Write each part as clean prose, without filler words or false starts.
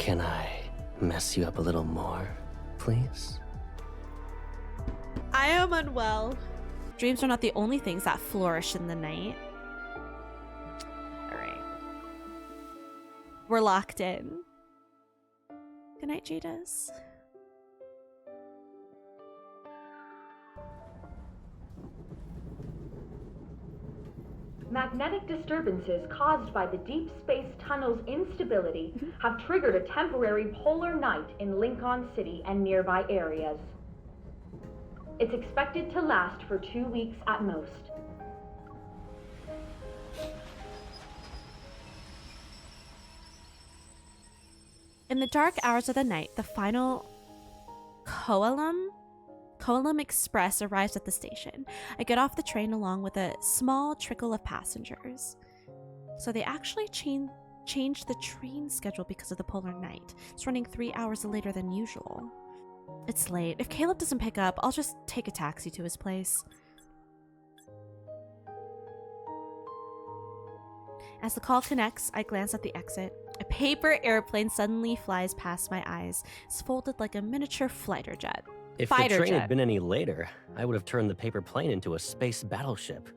Can I mess you up a little more, please? I am unwell. Dreams are not the only things that flourish in the night. All right. We're locked in. Good night, Jadis. Magnetic disturbances caused by the deep space tunnel's instability have triggered a temporary polar night in Lincoln City and nearby areas. It's expected to last for 2 weeks at most. In the dark hours of the night, the final Koalum Express arrives at the station. I get off the train along with a small trickle of passengers. So they actually changed the train schedule because of the polar night. It's running 3 hours later than usual. It's late. If Caleb doesn't pick up, I'll just take a taxi to his place. As the call connects, I glance at the exit. A paper airplane suddenly flies past my eyes. It's folded like a miniature fighter jet. If the train had been any later, I would have turned the paper plane into a space battleship.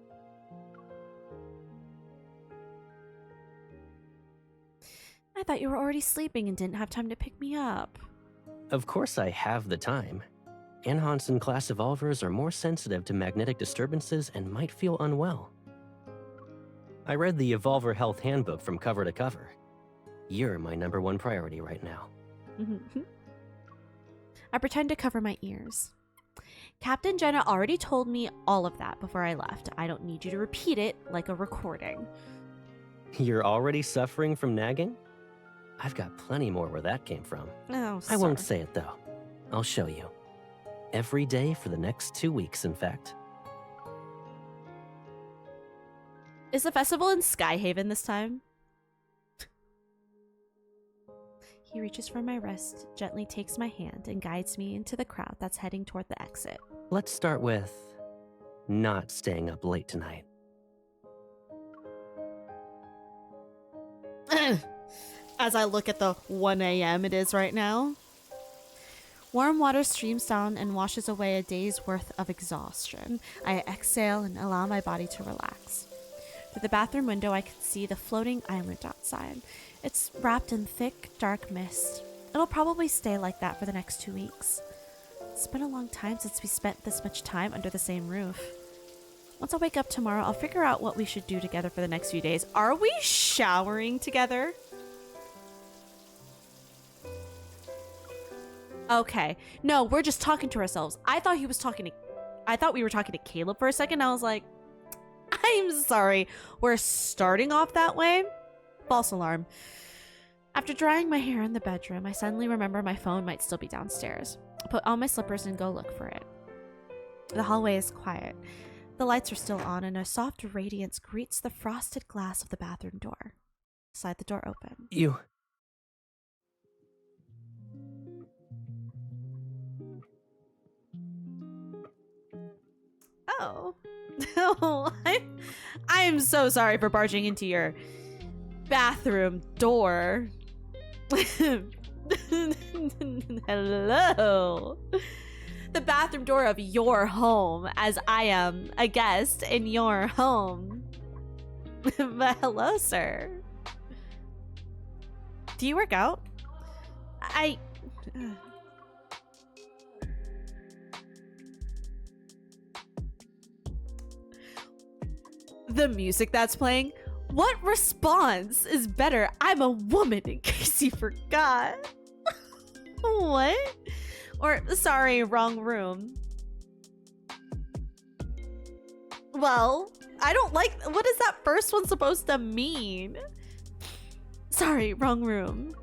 I thought you were already sleeping and didn't have time to pick me up. Of course I have the time. Anhansen-class evolvers are more sensitive to magnetic disturbances and might feel unwell. I read the Evolver Health Handbook from cover to cover. You're my #1 priority right now. I pretend to cover my ears. Captain Jenna already told me all of that before I left. I don't need you to repeat it like a recording. You're already suffering from nagging? I've got plenty more where that came from. Oh, I won't say it though. I'll show you. Every day for the next 2 weeks, in fact. Is the festival in Skyhaven this time? He reaches for my wrist, gently takes my hand, and guides me into the crowd that's heading toward the exit. Let's start with not staying up late tonight. As I look at the 1 a.m. it is right now. Warm water streams down and washes away a day's worth of exhaustion. I exhale and allow my body to relax. Through the bathroom window, I can see the floating island outside. It's wrapped in thick, dark mist. It'll probably stay like that for the next 2 weeks. It's been a long time since we spent this much time under the same roof. Once I wake up tomorrow, I'll figure out what we should do together for the next few days. Are we showering together? Okay. No, we're just talking to ourselves. I thought we were talking to Caleb for a second. I was like, I'm sorry. We're starting off that way? False alarm. After drying my hair in the bedroom, I suddenly remember my phone might still be downstairs. I put on my slippers and go look for it. The hallway is quiet. The lights are still on and a soft radiance greets the frosted glass of the bathroom door. Slide the door open. You... Oh. No, I am so sorry for barging into your bathroom door. Hello. The bathroom door of your home, as I am a guest in your home. But hello, sir. Do you work out? The music that's playing? What response is better? I'm a woman, in case you forgot. What? Or, sorry, wrong room. Well, I don't like... What is that first one supposed to mean? Sorry, wrong room.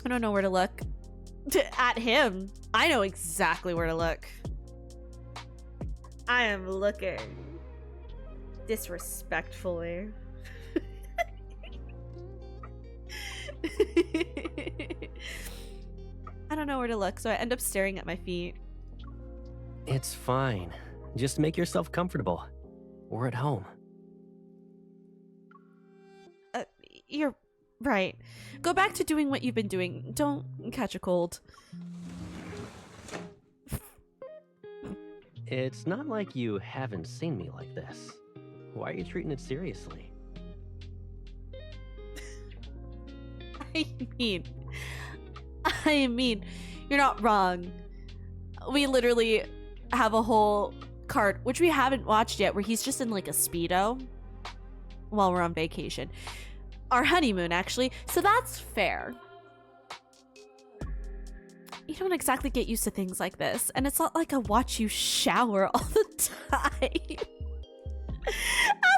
I don't know where to look. At him. I know exactly where to look. I am looking disrespectfully. I don't know where to look, so I end up staring at my feet. It's fine. Just make yourself comfortable. We're at home. You're Right. Go back to doing what you've been doing. Don't catch a cold. It's not like you haven't seen me like this. Why are you treating it seriously? I mean, you're not wrong. We literally have a whole cart, which we haven't watched yet, where he's just in like a Speedo while we're on vacation. Our honeymoon, actually. So that's fair. You don't exactly get used to things like this, and it's not like I watch you shower all the time.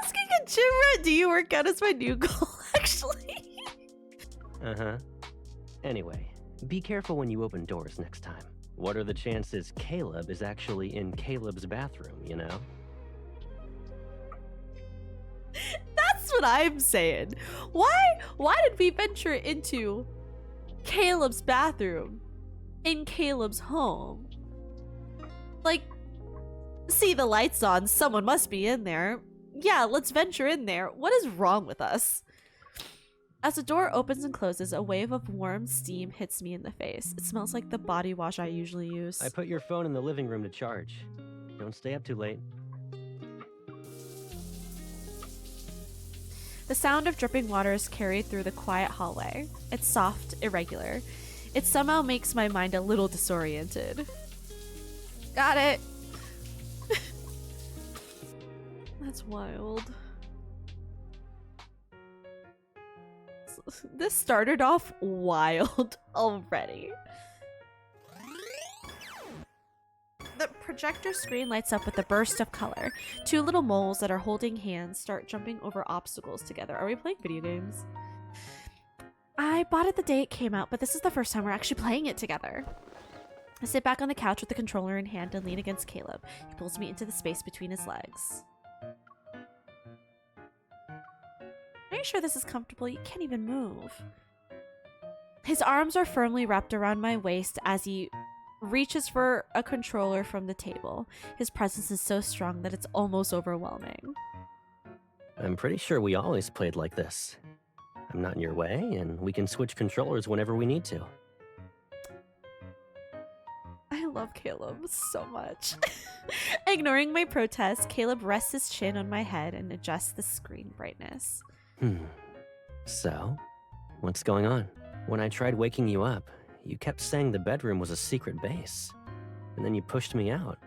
Asking a gym rat, do you work out, is my new goal, actually. Uh-huh. Anyway, be careful when you open doors next time. What are the chances Caleb is actually in Caleb's bathroom, you know? That's what I'm saying. Why did we venture into Caleb's bathroom in Caleb's home? Like, see the lights on, someone must be in there. Yeah, let's venture in there. What is wrong with us? As the door opens and closes, a wave of warm steam hits me in the face. It smells like the body wash I usually use. I put your phone in the living room to charge. Don't stay up too late. The sound of dripping water is carried through the quiet hallway. It's soft, irregular. It somehow makes my mind a little disoriented. Got it. That's wild. This started off wild already. The projector screen lights up with a burst of color. Two little moles that are holding hands start jumping over obstacles together. Are we playing video games? I bought it the day it came out, but this is the first time we're actually playing it together. I sit back on the couch with the controller in hand and lean against Caleb. He pulls me into the space between his legs. Are you sure this is comfortable? You can't even move. His arms are firmly wrapped around my waist as he reaches for a controller from the table. His presence is so strong that it's almost overwhelming. I'm pretty sure we always played like this. I'm not in your way, and we can switch controllers whenever we need to. I love Caleb so much. Ignoring my protest, Caleb rests his chin on my head and adjusts the screen brightness. So, what's going on? When I tried waking you up, you kept saying the bedroom was a secret base. And then you pushed me out.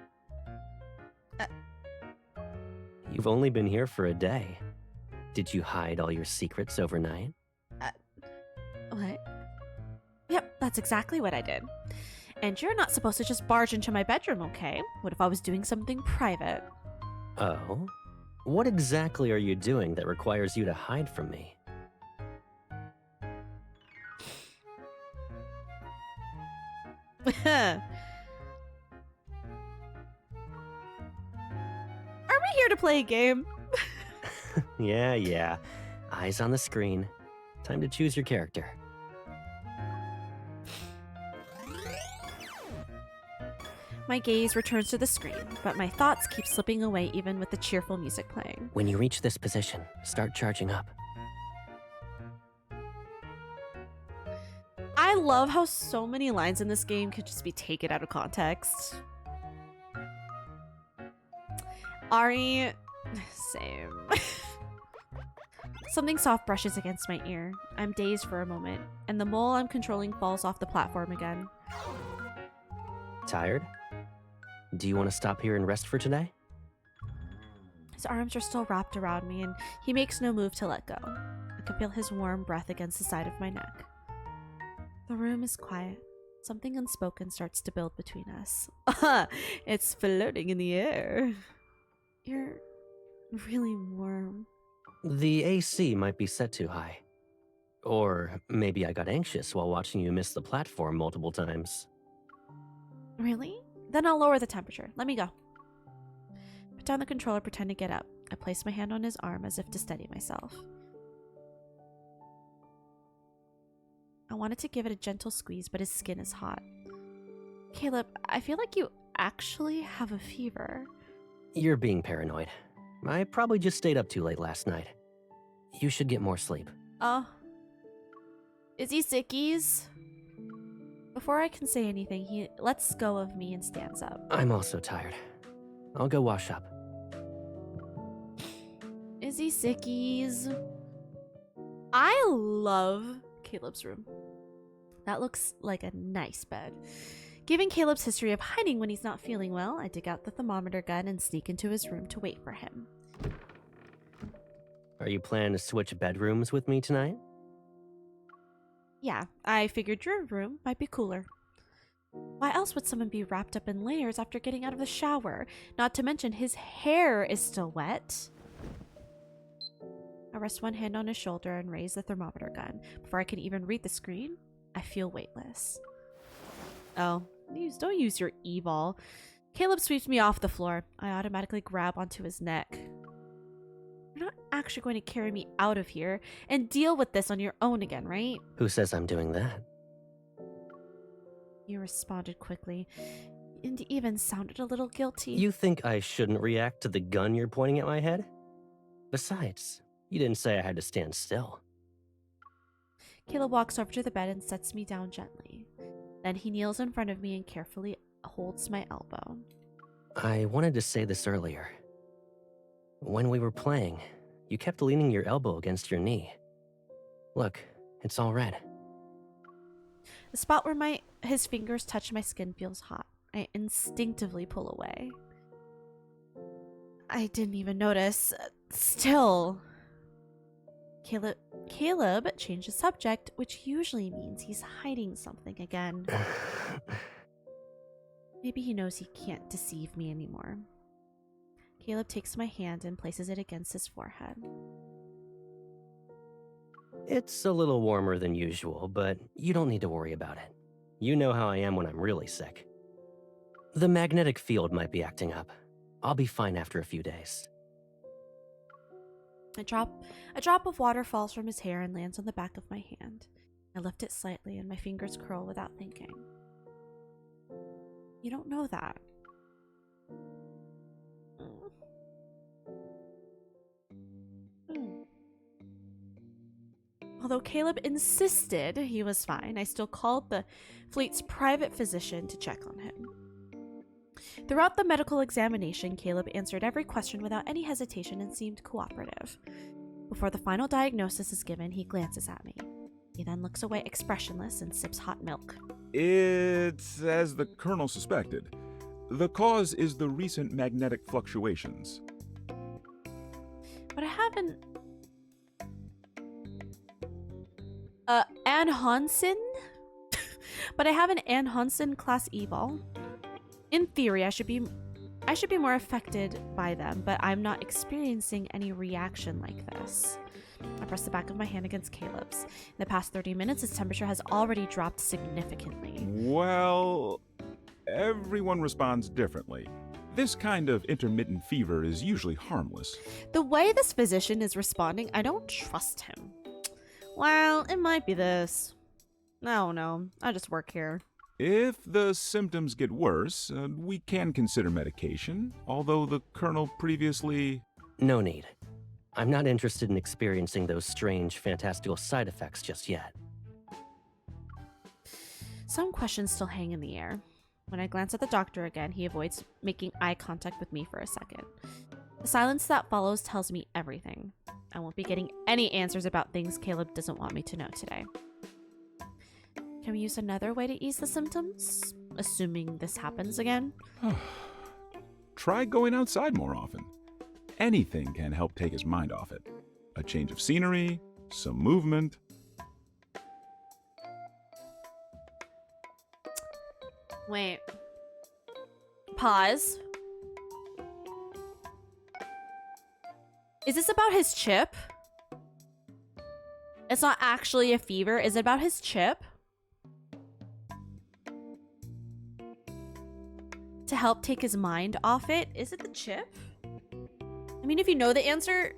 You've only been here for a day. Did you hide all your secrets overnight? What? Yep, that's exactly what I did. And you're not supposed to just barge into my bedroom, okay? What if I was doing something private? Oh? What exactly are you doing that requires you to hide from me? Are we here to play a game? Yeah. Eyes on the screen. Time to choose your character. My gaze returns to the screen, but my thoughts keep slipping away even with the cheerful music playing. When you reach this position, start charging up. I love how so many lines in this game could just be taken out of context. Ari, same. Something soft brushes against my ear. I'm dazed for a moment, and the mole I'm controlling falls off the platform again. Tired? Do you want to stop here and rest for today? His arms are still wrapped around me, and he makes no move to let go. I can feel his warm breath against the side of my neck. The room is quiet. Something unspoken starts to build between us. It's floating in the air. You're really warm. The AC might be set too high. Or maybe I got anxious while watching you miss the platform multiple times. Really? Then I'll lower the temperature. Let me go. Put down the controller, pretend to get up. I place my hand on his arm as if to steady myself. I wanted to give it a gentle squeeze, but his skin is hot. Caleb, I feel like you actually have a fever. You're being paranoid. I probably just stayed up too late last night. You should get more sleep. Oh, Is he sickies? Before I can say anything, he lets go of me and stands up. I'm also tired. I'll go wash up. Is he sickies? I love Caleb's room. That looks like a nice bed. Given Caleb's history of hiding when he's not feeling well, I dig out the thermometer gun and sneak into his room to wait for him. Are you planning to switch bedrooms with me tonight? Yeah, I figured your room might be cooler. Why else would someone be wrapped up in layers after getting out of the shower? Not to mention his hair is still wet. I rest one hand on his shoulder and raise the thermometer gun. Before I can even read the screen, I feel weightless. Oh, don't use your e-ball. Caleb sweeps me off the floor. I automatically grab onto his neck. You're not actually going to carry me out of here and deal with this on your own again, right? Who says I'm doing that? You responded quickly, and even sounded a little guilty. You think I shouldn't react to the gun you're pointing at my head? Besides, you didn't say I had to stand still. Caleb walks over to the bed and sets me down gently. Then he kneels in front of me and carefully holds my elbow. I wanted to say this earlier. When we were playing, you kept leaning your elbow against your knee. Look, it's all red. The spot where his fingers touch my skin feels hot. I instinctively pull away. I didn't even notice. Still. Caleb changed the subject, which usually means he's hiding something again. Maybe he knows he can't deceive me anymore. Caleb takes my hand and places it against his forehead. It's a little warmer than usual, but you don't need to worry about it. You know how I am when I'm really sick. The magnetic field might be acting up. I'll be fine after a few days. A drop of water falls from his hair and lands on the back of my hand. I lift it slightly and my fingers curl without thinking. You don't know that. Although Caleb insisted he was fine, I still called the fleet's private physician to check on him. Throughout the medical examination, Caleb answered every question without any hesitation and seemed cooperative. Before the final diagnosis is given, he glances at me. He then looks away expressionless and sips hot milk. It's as the Colonel suspected. The cause is the recent magnetic fluctuations. But I haven't... Anne Hansen? But I have an Anne Hansen class eval. In theory, I should be more affected by them, but I'm not experiencing any reaction like this. I press the back of my hand against Caleb's. In the past 30 minutes, his temperature has already dropped significantly. Well, everyone responds differently. This kind of intermittent fever is usually harmless. The way this physician is responding, I don't trust him. Well, it might be this. I don't know. I just work here. If the symptoms get worse, we can consider medication, although the Colonel previously... No need. I'm not interested in experiencing those strange, fantastical side effects just yet. Some questions still hang in the air. When I glance at the doctor again, he avoids making eye contact with me for a second. The silence that follows tells me everything. I won't be getting any answers about things Caleb doesn't want me to know today. Can we use another way to ease the symptoms? Assuming this happens again? Try going outside more often. Anything can help take his mind off it. A change of scenery, some movement. Wait. Pause. Is this about his chip? It's not actually a fever. Is it about his chip? To help take his mind off it? Is it the chip? I mean, if you know the answer,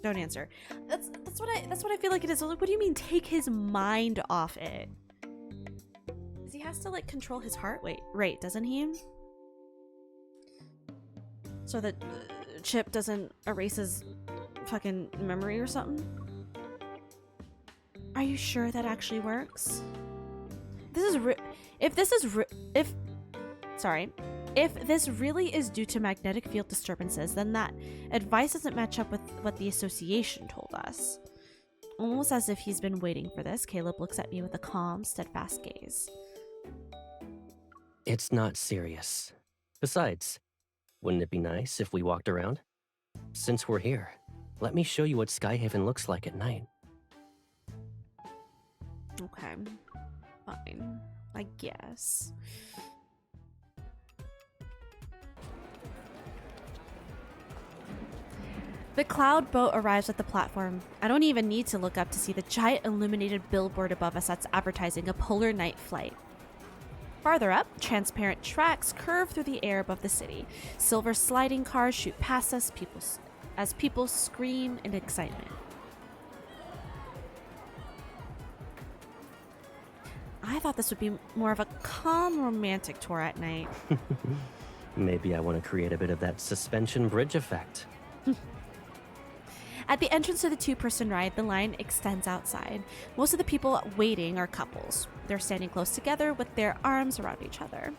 don't answer. That's what I feel like it is. Like, what do you mean take his mind off it? Because he has to like control his heart rate, doesn't he? So that chip doesn't erase his fucking memory or something. Are you sure that actually works? If this really is due to magnetic field disturbances, then that advice doesn't match up with what the association told us. Almost as if he's been waiting for this, Caleb looks at me with a calm, steadfast gaze. It's not serious. Besides, wouldn't it be nice if we walked around? Since we're here, let me show you what Skyhaven looks like at night. Okay, fine, I guess. The cloud boat arrives at the platform. I don't even need to look up to see the giant illuminated billboard above us that's advertising a polar night flight. Farther up, transparent tracks curve through the air above the city. Silver sliding cars shoot past us as people scream in excitement. I thought this would be more of a calm, romantic tour at night. Maybe I want to create a bit of that suspension bridge effect. At the entrance to the two-person ride, the line extends outside. Most of the people waiting are couples. They're standing close together with their arms around each other.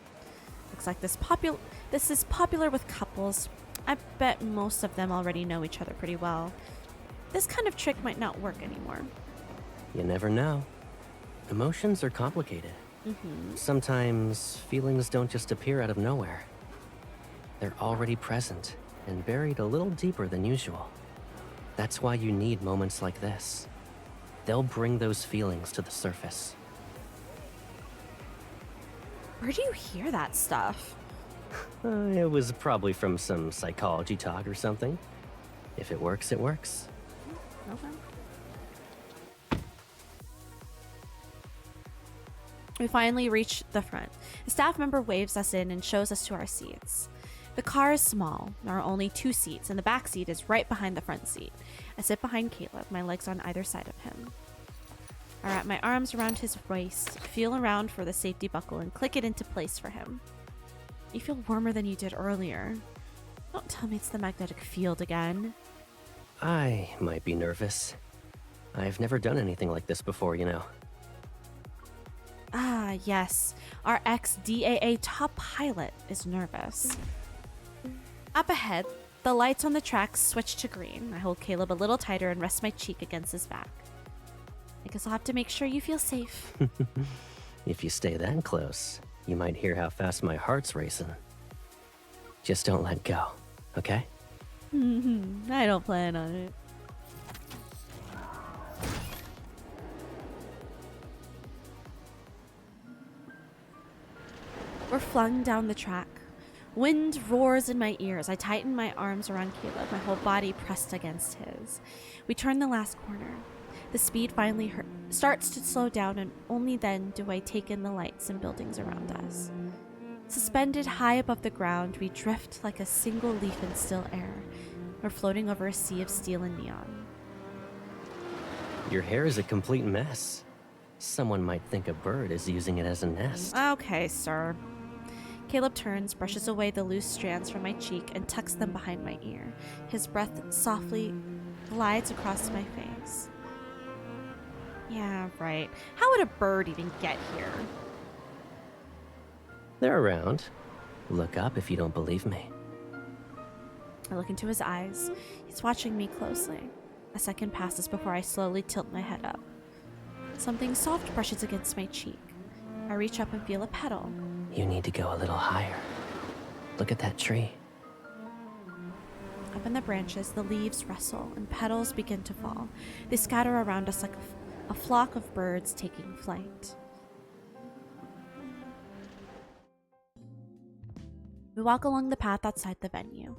Looks like this is popular with couples. I bet most of them already know each other pretty well. This kind of trick might not work anymore. You never know. Emotions are complicated. Sometimes feelings don't just appear out of nowhere. They're already present and buried a little deeper than usual. That's why you need moments like this. They'll bring those feelings to the surface. Where do you hear that stuff? It was probably from some psychology talk or something. If it works, it works. Okay. We finally reach the front. A staff member waves us in and shows us to our seats. The car is small. There are only 2 seats, and the back seat is right behind the front seat. I sit behind Caleb, my legs on either side of him. I wrap my arms around his waist, feel around for the safety buckle, and click it into place for him. You feel warmer than you did earlier. Don't tell me it's the magnetic field again. I might be nervous. I've never done anything like this before, you know. Ah, yes. Our ex-DAA top pilot is nervous. Up ahead, the lights on the tracks switch to green. I hold Caleb a little tighter and rest my cheek against his back. I guess I'll have to make sure you feel safe. If you stay that close, you might hear how fast my heart's racing. Just don't let go, okay? I don't plan on it. We're flung down the track. Wind roars in my ears. I tighten my arms around Caleb, my whole body pressed against his. We turn the last corner. The speed finally starts to slow down, and only then do I take in the lights and buildings around us. Suspended high above the ground, we drift like a single leaf in still air. We're floating over a sea of steel and neon. Your hair is a complete mess. Someone might think a bird is using it as a nest. Okay, sir. Caleb turns, brushes away the loose strands from my cheek, and tucks them behind my ear. His breath softly glides across my face. Yeah, right. How would a bird even get here? They're around. Look up if you don't believe me. I look into his eyes. He's watching me closely. A second passes before I slowly tilt my head up. Something soft brushes against my cheek. I reach up and feel a petal. You need to go a little higher. Look at that tree. Up in the branches, the leaves rustle and petals begin to fall. They scatter around us like a flock of birds taking flight. We walk along the path outside the venue.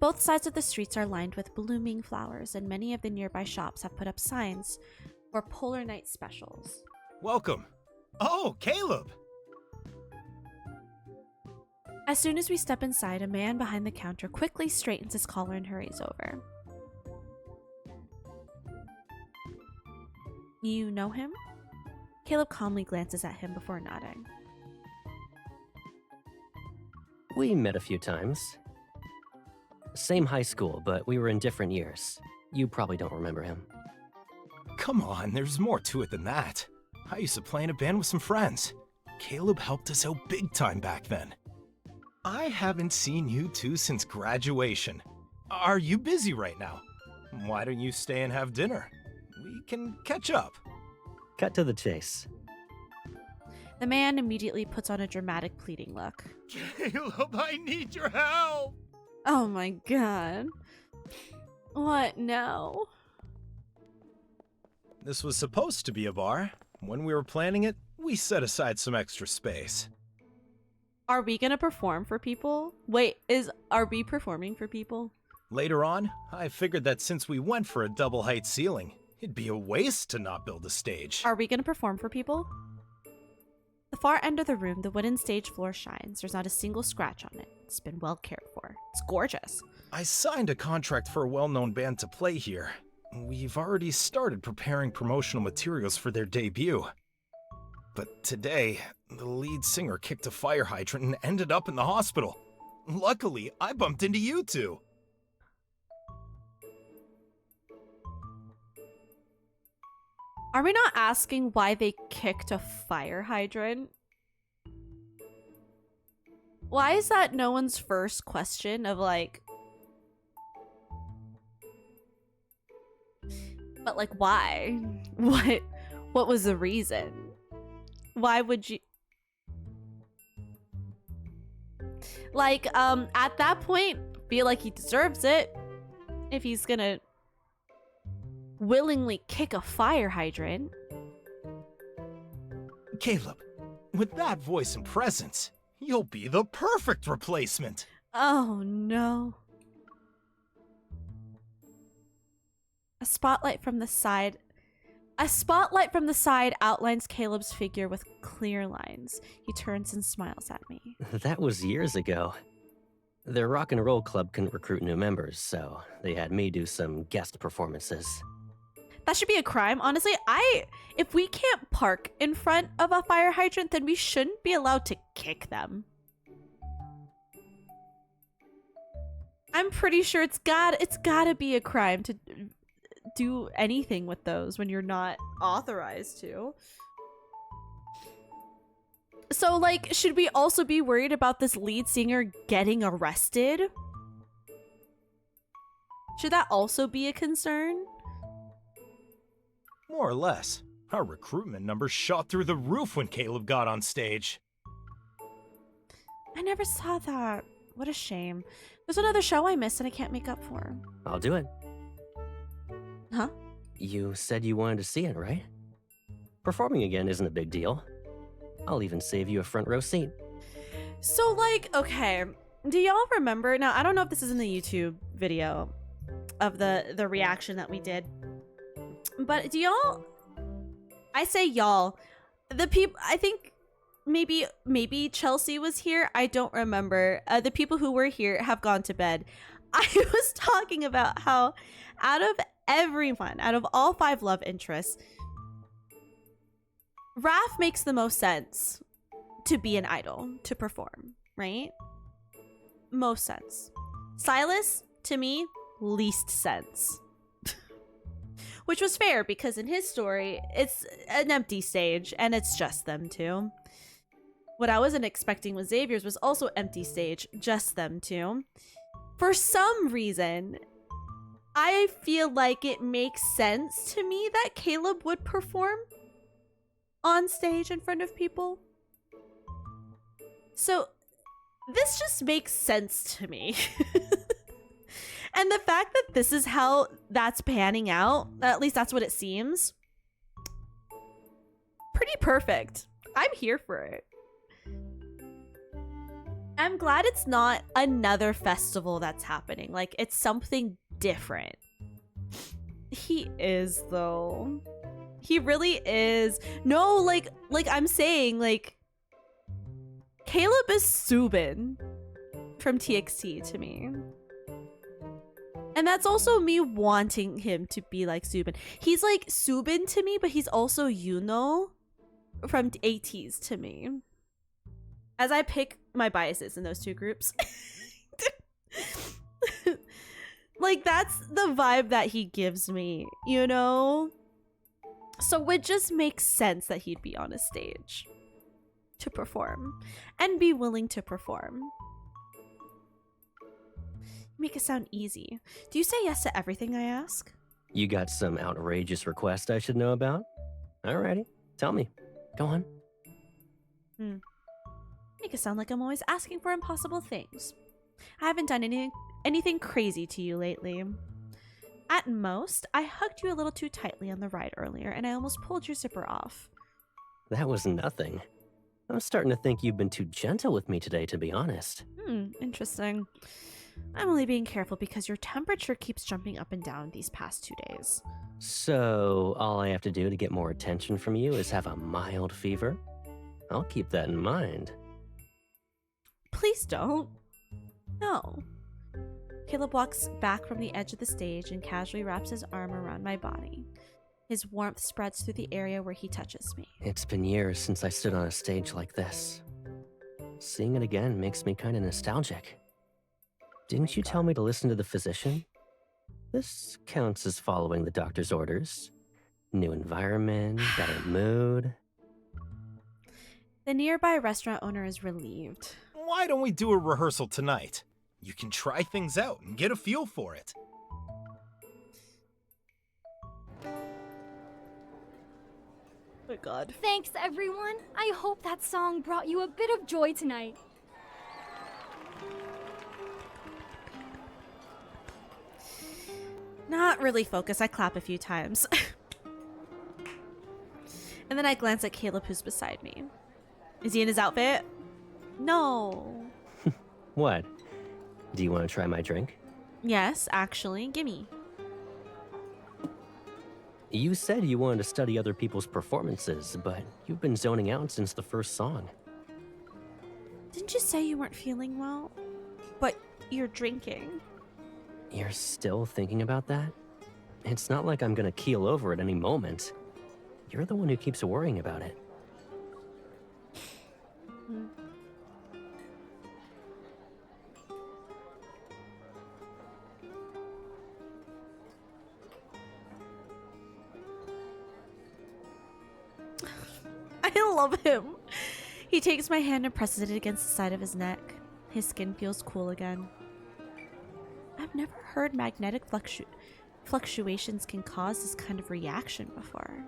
Both sides of the streets are lined with blooming flowers, and many of the nearby shops have put up signs for Polar Night specials. Welcome. Oh, Caleb! As soon as we step inside, a man behind the counter quickly straightens his collar and hurries over. You know him? Caleb calmly glances at him before nodding. We met a few times. Same high school, but we were in different years. You probably don't remember him. Come on, there's more to it than that. I used to play in a band with some friends. Caleb helped us out big time back then. I haven't seen you two since graduation. Are you busy right now? Why don't you stay and have dinner? We can catch up. Cut to the chase. The man immediately puts on a dramatic pleading look. Caleb, I need your help! Oh my god. What now? This was supposed to be a bar. When we were planning it, we set aside some extra space. Are we gonna perform for people? Wait, are we performing for people? Later on, I figured that since we went for a double height ceiling, it'd be a waste to not build a stage. Are we gonna perform for people? The far end of the room, the wooden stage floor shines. There's not a single scratch on it. It's been well cared for. It's gorgeous. I signed a contract for a well-known band to play here. We've already started preparing promotional materials for their debut. But today, the lead singer kicked a fire hydrant and ended up in the hospital. Luckily, I bumped into you two. Are we not asking why they kicked a fire hydrant? Why is that no one's first question of like... But like, why? What was the reason? Why would you... Like, at that point, feel like he deserves it. If he's gonna willingly kick a fire hydrant. Caleb, with that voice and presence, you'll be the perfect replacement. Oh no. A spotlight from the side outlines Caleb's figure with clear lines. He turns and smiles at me. That was years ago. Their rock and roll club couldn't recruit new members, so they had me do some guest performances. That should be a crime, honestly. If we can't park in front of a fire hydrant, then we shouldn't be allowed to kick them. I'm pretty sure it's gotta be a crime to do anything with those when you're not authorized to. So, like, should we also be worried about this lead singer getting arrested? Should that also be a concern? More or less. Our recruitment numbers shot through the roof when Caleb got on stage. I never saw that. What a shame. There's another show I missed and I can't make up for. I'll do it. Huh? You said you wanted to see it, right? Performing again isn't a big deal. I'll even save you a front row seat. So, like, okay. Do y'all remember? Now, I don't know if this is in the YouTube video of the reaction that we did. But do y'all... I say y'all. The people... I think maybe Chelsea was here. I don't remember. The people who were here have gone to bed. I was talking about how out of everyone, out of all 5 love interests, Raph makes the most sense to be an idol, to perform, right? Most sense. Silas, to me, least sense. Which was fair, because in his story, it's an empty stage, and it's just them two. What I wasn't expecting with Xavier's was also empty stage, just them two. For some reason, I feel like it makes sense to me that Caleb would perform on stage in front of people. So this just makes sense to me. And the fact that this is how that's panning out, at least that's what it seems, pretty perfect. I'm here for it. I'm glad it's not another festival that's happening. Like, it's something different. He is, though. He really is. No, like I'm saying, like, Caleb is Subin from TXT to me. And that's also me wanting him to be like Subin. He's like Subin to me, but he's also Yuno from ATs to me. As I pick my biases in those two groups. Like, that's the vibe that he gives me, you know? So it just makes sense that he'd be on a stage to perform and be willing to perform. Make it sound easy. Do you say yes to everything I ask? You got some outrageous request I should know about? Alrighty, tell me. Go on. Make it sound like I'm always asking for impossible things. I haven't done anything crazy to you lately. At most, I hugged you a little too tightly on the ride earlier, and I almost pulled your zipper off. That was nothing. I'm starting to think you've been too gentle with me today, to be honest. Interesting. I'm only being careful because your temperature keeps jumping up and down these past 2 days. So, all I have to do to get more attention from you is have a mild fever? I'll keep that in mind. Please don't. No. Caleb walks back from the edge of the stage and casually wraps his arm around my body. His warmth spreads through the area where he touches me. It's been years since I stood on a stage like this. Seeing it again makes me kind of nostalgic. Didn't you tell me to listen to the physician? This counts as following the doctor's orders. New environment, better mood. The nearby restaurant owner is relieved. Why don't we do a rehearsal tonight? You can try things out and get a feel for it. Oh my god. Thanks, everyone. I hope that song brought you a bit of joy tonight. Not really focused. I clap a few times. And then I glance at Caleb, who's beside me. Is he in his outfit? No. What? Do you want to try my drink? Yes, actually. Gimme. You said you wanted to study other people's performances, but you've been zoning out since the first song. Didn't you say you weren't feeling well? But you're drinking. You're still thinking about that? It's not like I'm gonna keel over at any moment. You're the one who keeps worrying about it. I love him. He takes my hand and presses it against the side of his neck. His skin feels cool again. I've never heard magnetic fluctuations can cause this kind of reaction before.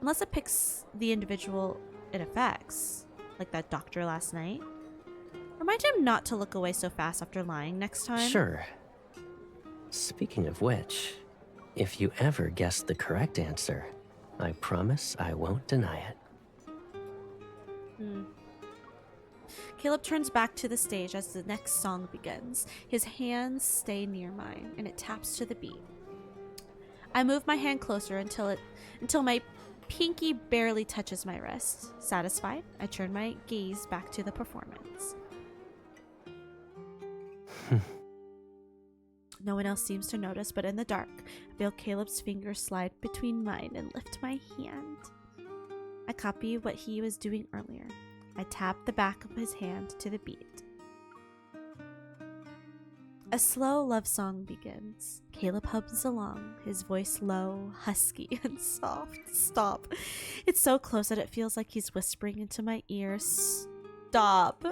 Unless it picks the individual it affects, like that doctor last night. Remind him not to look away so fast after lying next time. Sure. Speaking of which, if you ever guess the correct answer, I promise I won't deny it. Caleb turns back to the stage as the next song begins. His hands stay near mine, and it taps to the beat. I move my hand closer until my pinky barely touches my wrist. Satisfied, I turn my gaze back to the performance. No one else seems to notice, but in the dark, I feel Caleb's fingers slide between mine and lift my hand. I copy what he was doing earlier. I tap the back of his hand to the beat. A slow love song begins. Caleb hums along, his voice low, husky, and soft. Stop. It's so close that it feels like he's whispering into my ear. Stop.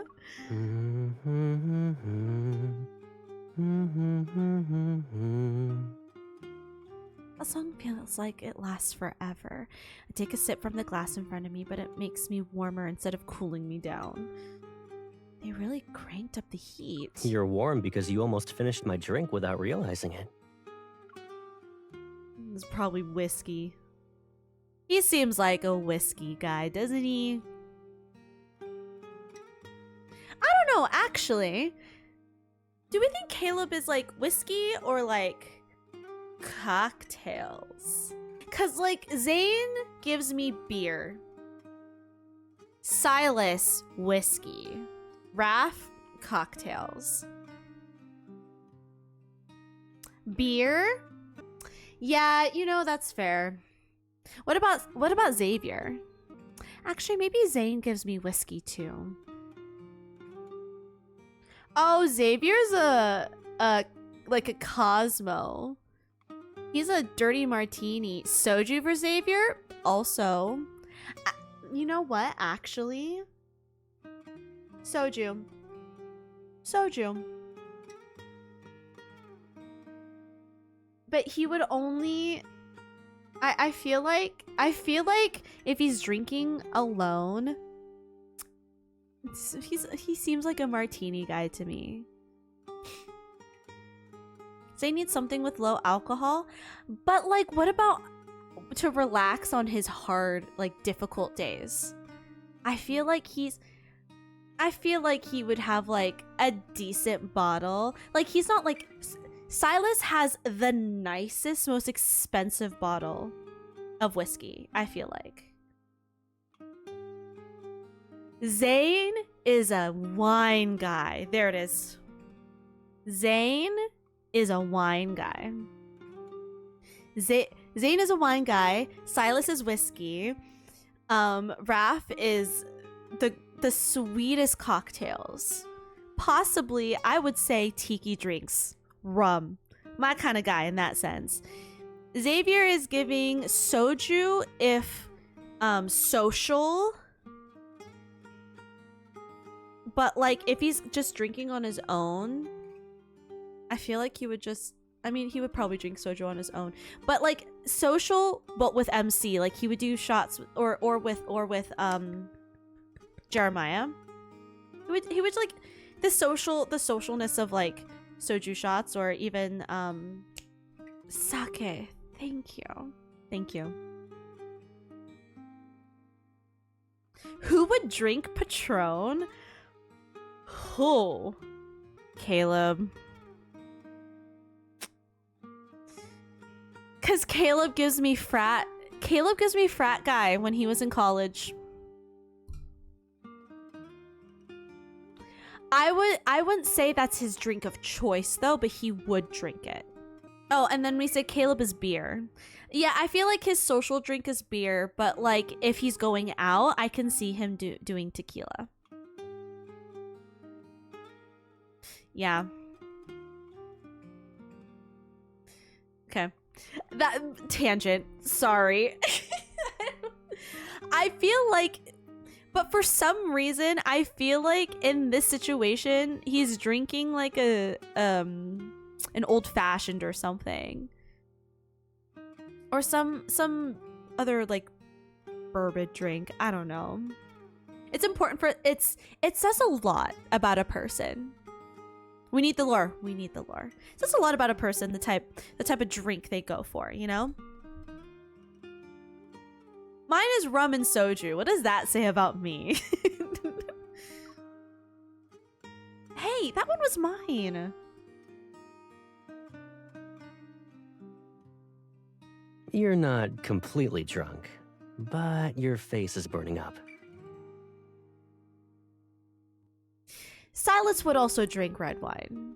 A song feels like it lasts forever. I take a sip from the glass in front of me, but it makes me warmer instead of cooling me down. They really cranked up the heat. You're warm because you almost finished my drink without realizing it. It's probably whiskey. He seems like a whiskey guy, doesn't he? I don't know, actually. Do we think Caleb is like whiskey or like cocktails? Cause like Zane gives me beer, Silas whiskey, Raph cocktails, beer. Yeah, you know, that's fair. What about Xavier? Actually, maybe Zane gives me whiskey too. Oh, Xavier's a like a Cosmo. He's a dirty martini. Soju for Xavier? Also. You know what, actually? Soju. But he would only... I feel like if he's drinking alone, he seems like a martini guy to me. They need something with low alcohol, but like, what about to relax on his hard, like, difficult days? I feel like he would have like a decent bottle. Like, he's not like... Silas has the nicest, most expensive bottle of whiskey, I feel like. Zane is a wine guy. There it is. Zane is a wine guy. Zane is a wine guy. Silas is whiskey. Raph is the sweetest cocktails. Possibly, I would say tiki drinks. Rum. My kind of guy in that sense. Xavier is giving soju if social. But like, if he's just drinking on his own, I feel like he would just... I mean, he would probably drink soju on his own. But like, social, but with MC. Like, he would do shots or with Jeremiah. He would like the socialness of like soju shots, or even sake. Thank you. Who would drink Patron? Who? Caleb. Cause Caleb gives me frat guy when he was in college. I wouldn't say that's his drink of choice though, but he would drink it. Oh, and then we said Caleb is beer. Yeah, I feel like his social drink is beer, but like if he's going out, I can see him doing tequila. Yeah. Okay. That tangent. Sorry. I feel like... But for some reason, I feel like in this situation, he's drinking like an old fashioned or something, or some other like bourbon drink. I don't know. It's important for it says a lot about a person. We need the lore. It says a lot about a person, the type of drink they go for, you know? Mine is rum and soju. What does that say about me? Hey, that one was mine. You're not completely drunk, but your face is burning up. Silas would also drink red wine.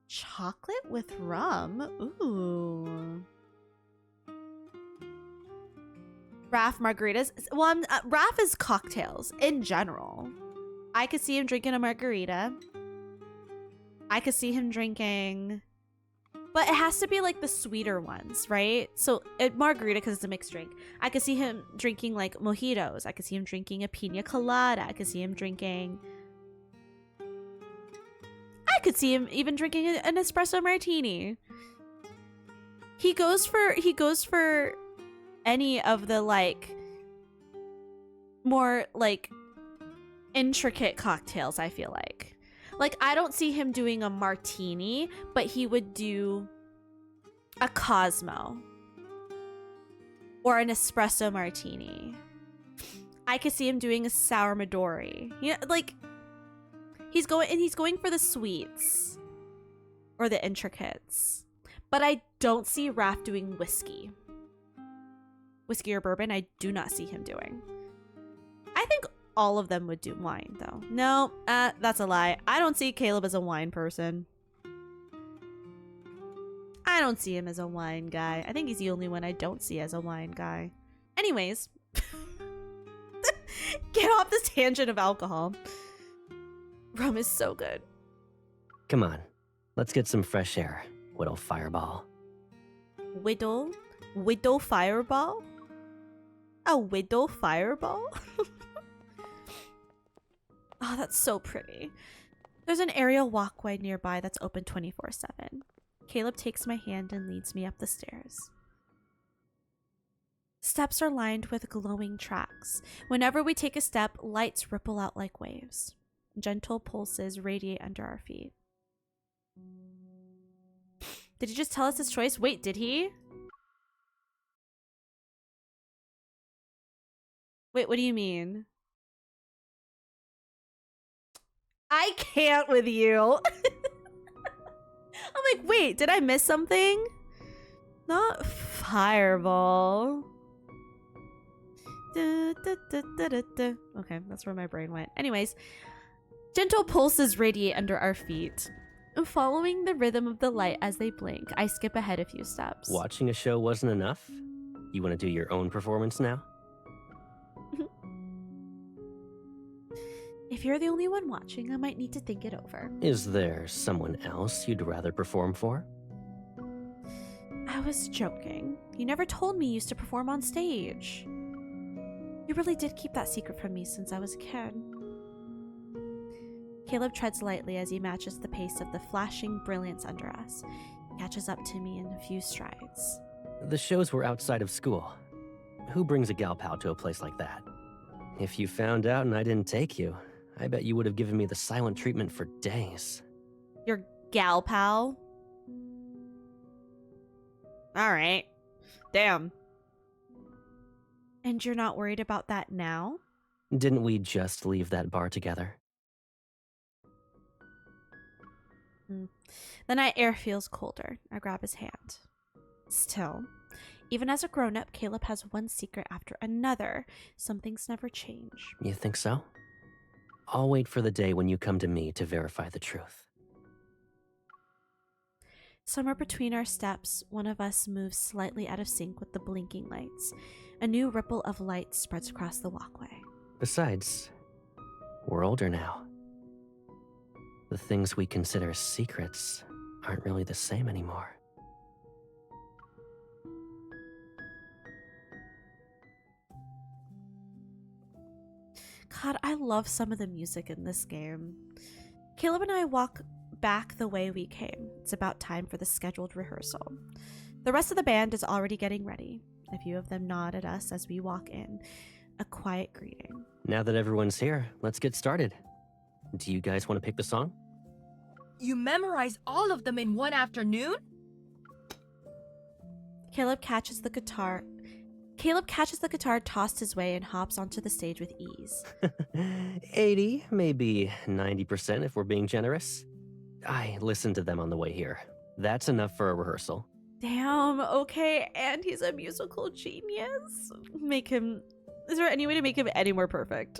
Chocolate with rum? Ooh. Raph margaritas. Well, Raph is cocktails in general. I could see him drinking a margarita. I could see him drinking... But it has to be like the sweeter ones, right? So margarita, because it's a mixed drink. I could see him drinking like mojitos. I could see him drinking a pina colada. I could see him drinking... I could see him even drinking an espresso martini. He goes for any of the like more like intricate cocktails, I feel like. Like, I don't see him doing a martini, but he would do a Cosmo or an espresso martini. I could see him doing a sour Midori. You know, like he's going for the sweets or the intricates. But I don't see Raph doing whiskey or bourbon. I do not see him doing. I think all of them would do wine, though. No, that's a lie. I don't see Caleb as a wine person. I don't see him as a wine guy. I think he's the only one I don't see as a wine guy. Anyways, get off this tangent of alcohol. Rum is so good. Come on, let's get some fresh air, Whittle Fireball. Widow fireball? A widow fireball? Oh, that's so pretty. There's an aerial walkway nearby that's open 24/7. Caleb takes my hand and leads me up the stairs. Steps are lined with glowing tracks. Whenever we take a step, lights ripple out like waves. Gentle pulses radiate under our feet. Did he just tell us his choice? Wait, did he? Wait, what do you mean? I can't with you. I'm like, wait, did I miss something? Not fireball. Okay, that's where my brain went. Anyways, gentle pulses radiate under our feet. Following the rhythm of the light as they blink, I skip ahead a few steps. Watching a show wasn't enough? You want to do your own performance now? If you're the only one watching, I might need to think it over. Is there someone else you'd rather perform for? I was joking. You never told me you used to perform on stage. You really did keep that secret from me since I was a kid. Caleb treads lightly as he matches the pace of the flashing brilliance under us. He catches up to me in a few strides. The shows were outside of school. Who brings a gal pal to a place like that? If you found out and I didn't take you, I bet you would have given me the silent treatment for days. Your gal pal? Alright. Damn. And you're not worried about that now? Didn't we just leave that bar together? The night air feels colder. I grab his hand. Still, even as a grown-up, Caleb has one secret after another. Some things never change. You think so? I'll wait for the day when you come to me to verify the truth. Somewhere between our steps, one of us moves slightly out of sync with the blinking lights. A new ripple of light spreads across the walkway. Besides, we're older now. The things we consider secrets aren't really the same anymore. God, I love some of the music in this game. Caleb and I walk back the way we came. It's about time for the scheduled rehearsal. The rest of the band is already getting ready. A few of them nod at us as we walk in. A quiet greeting. Now that everyone's here, let's get started. Do you guys want to pick the song? You memorize all of them in one afternoon? Caleb catches the guitar tossed his way and hops onto the stage with ease. 80, maybe 90% if we're being generous. I listened to them on the way here. That's enough for a rehearsal. Damn, okay, and he's a musical genius. Is there any way to make him any more perfect?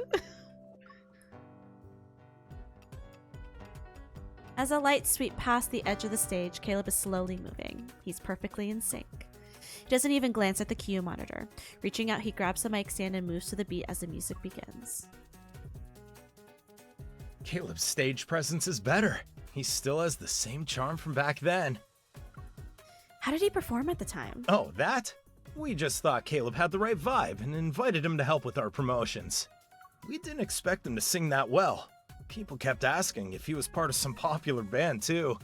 As the lights sweep past the edge of the stage, Caleb is slowly moving. He's perfectly in sync. He doesn't even glance at the cue monitor. Reaching out, he grabs the mic stand and moves to the beat as the music begins. Caleb's stage presence is better. He still has the same charm from back then. How did he perform at the time? Oh, that? We just thought Caleb had the right vibe and invited him to help with our promotions. We didn't expect him to sing that well. People kept asking if he was part of some popular band too.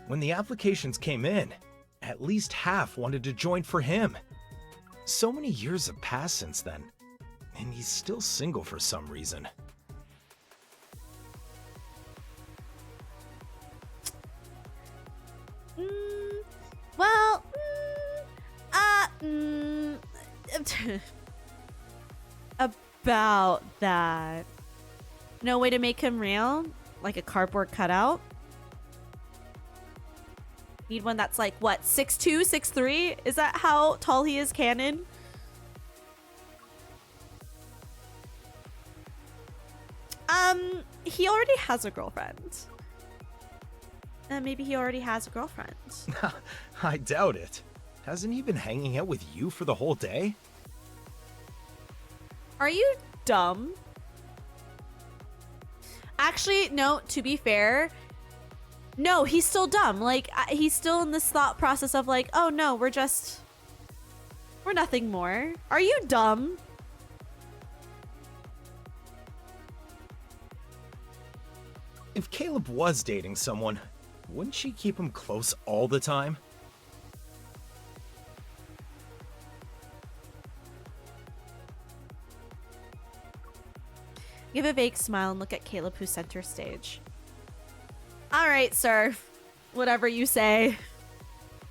When the applications came in, at least half wanted to join for him. So many years have passed since then, and he's still single for some reason. About that. No way to make him real? Like a cardboard cutout? Need one that's like, what, 6'2", 6'3"? Is that how tall he is canon? He already has a girlfriend. Maybe he already has a girlfriend. I doubt it. Hasn't he been hanging out with you for the whole day? Are you dumb? Actually, no, to be fair, No, he's still dumb. Like, he's still in this thought process of like, oh no, we're nothing more. Are you dumb? If Caleb was dating someone, wouldn't she keep him close all the time? Give a vague smile and look at Caleb, who's center stage. All right, sir. Whatever you say.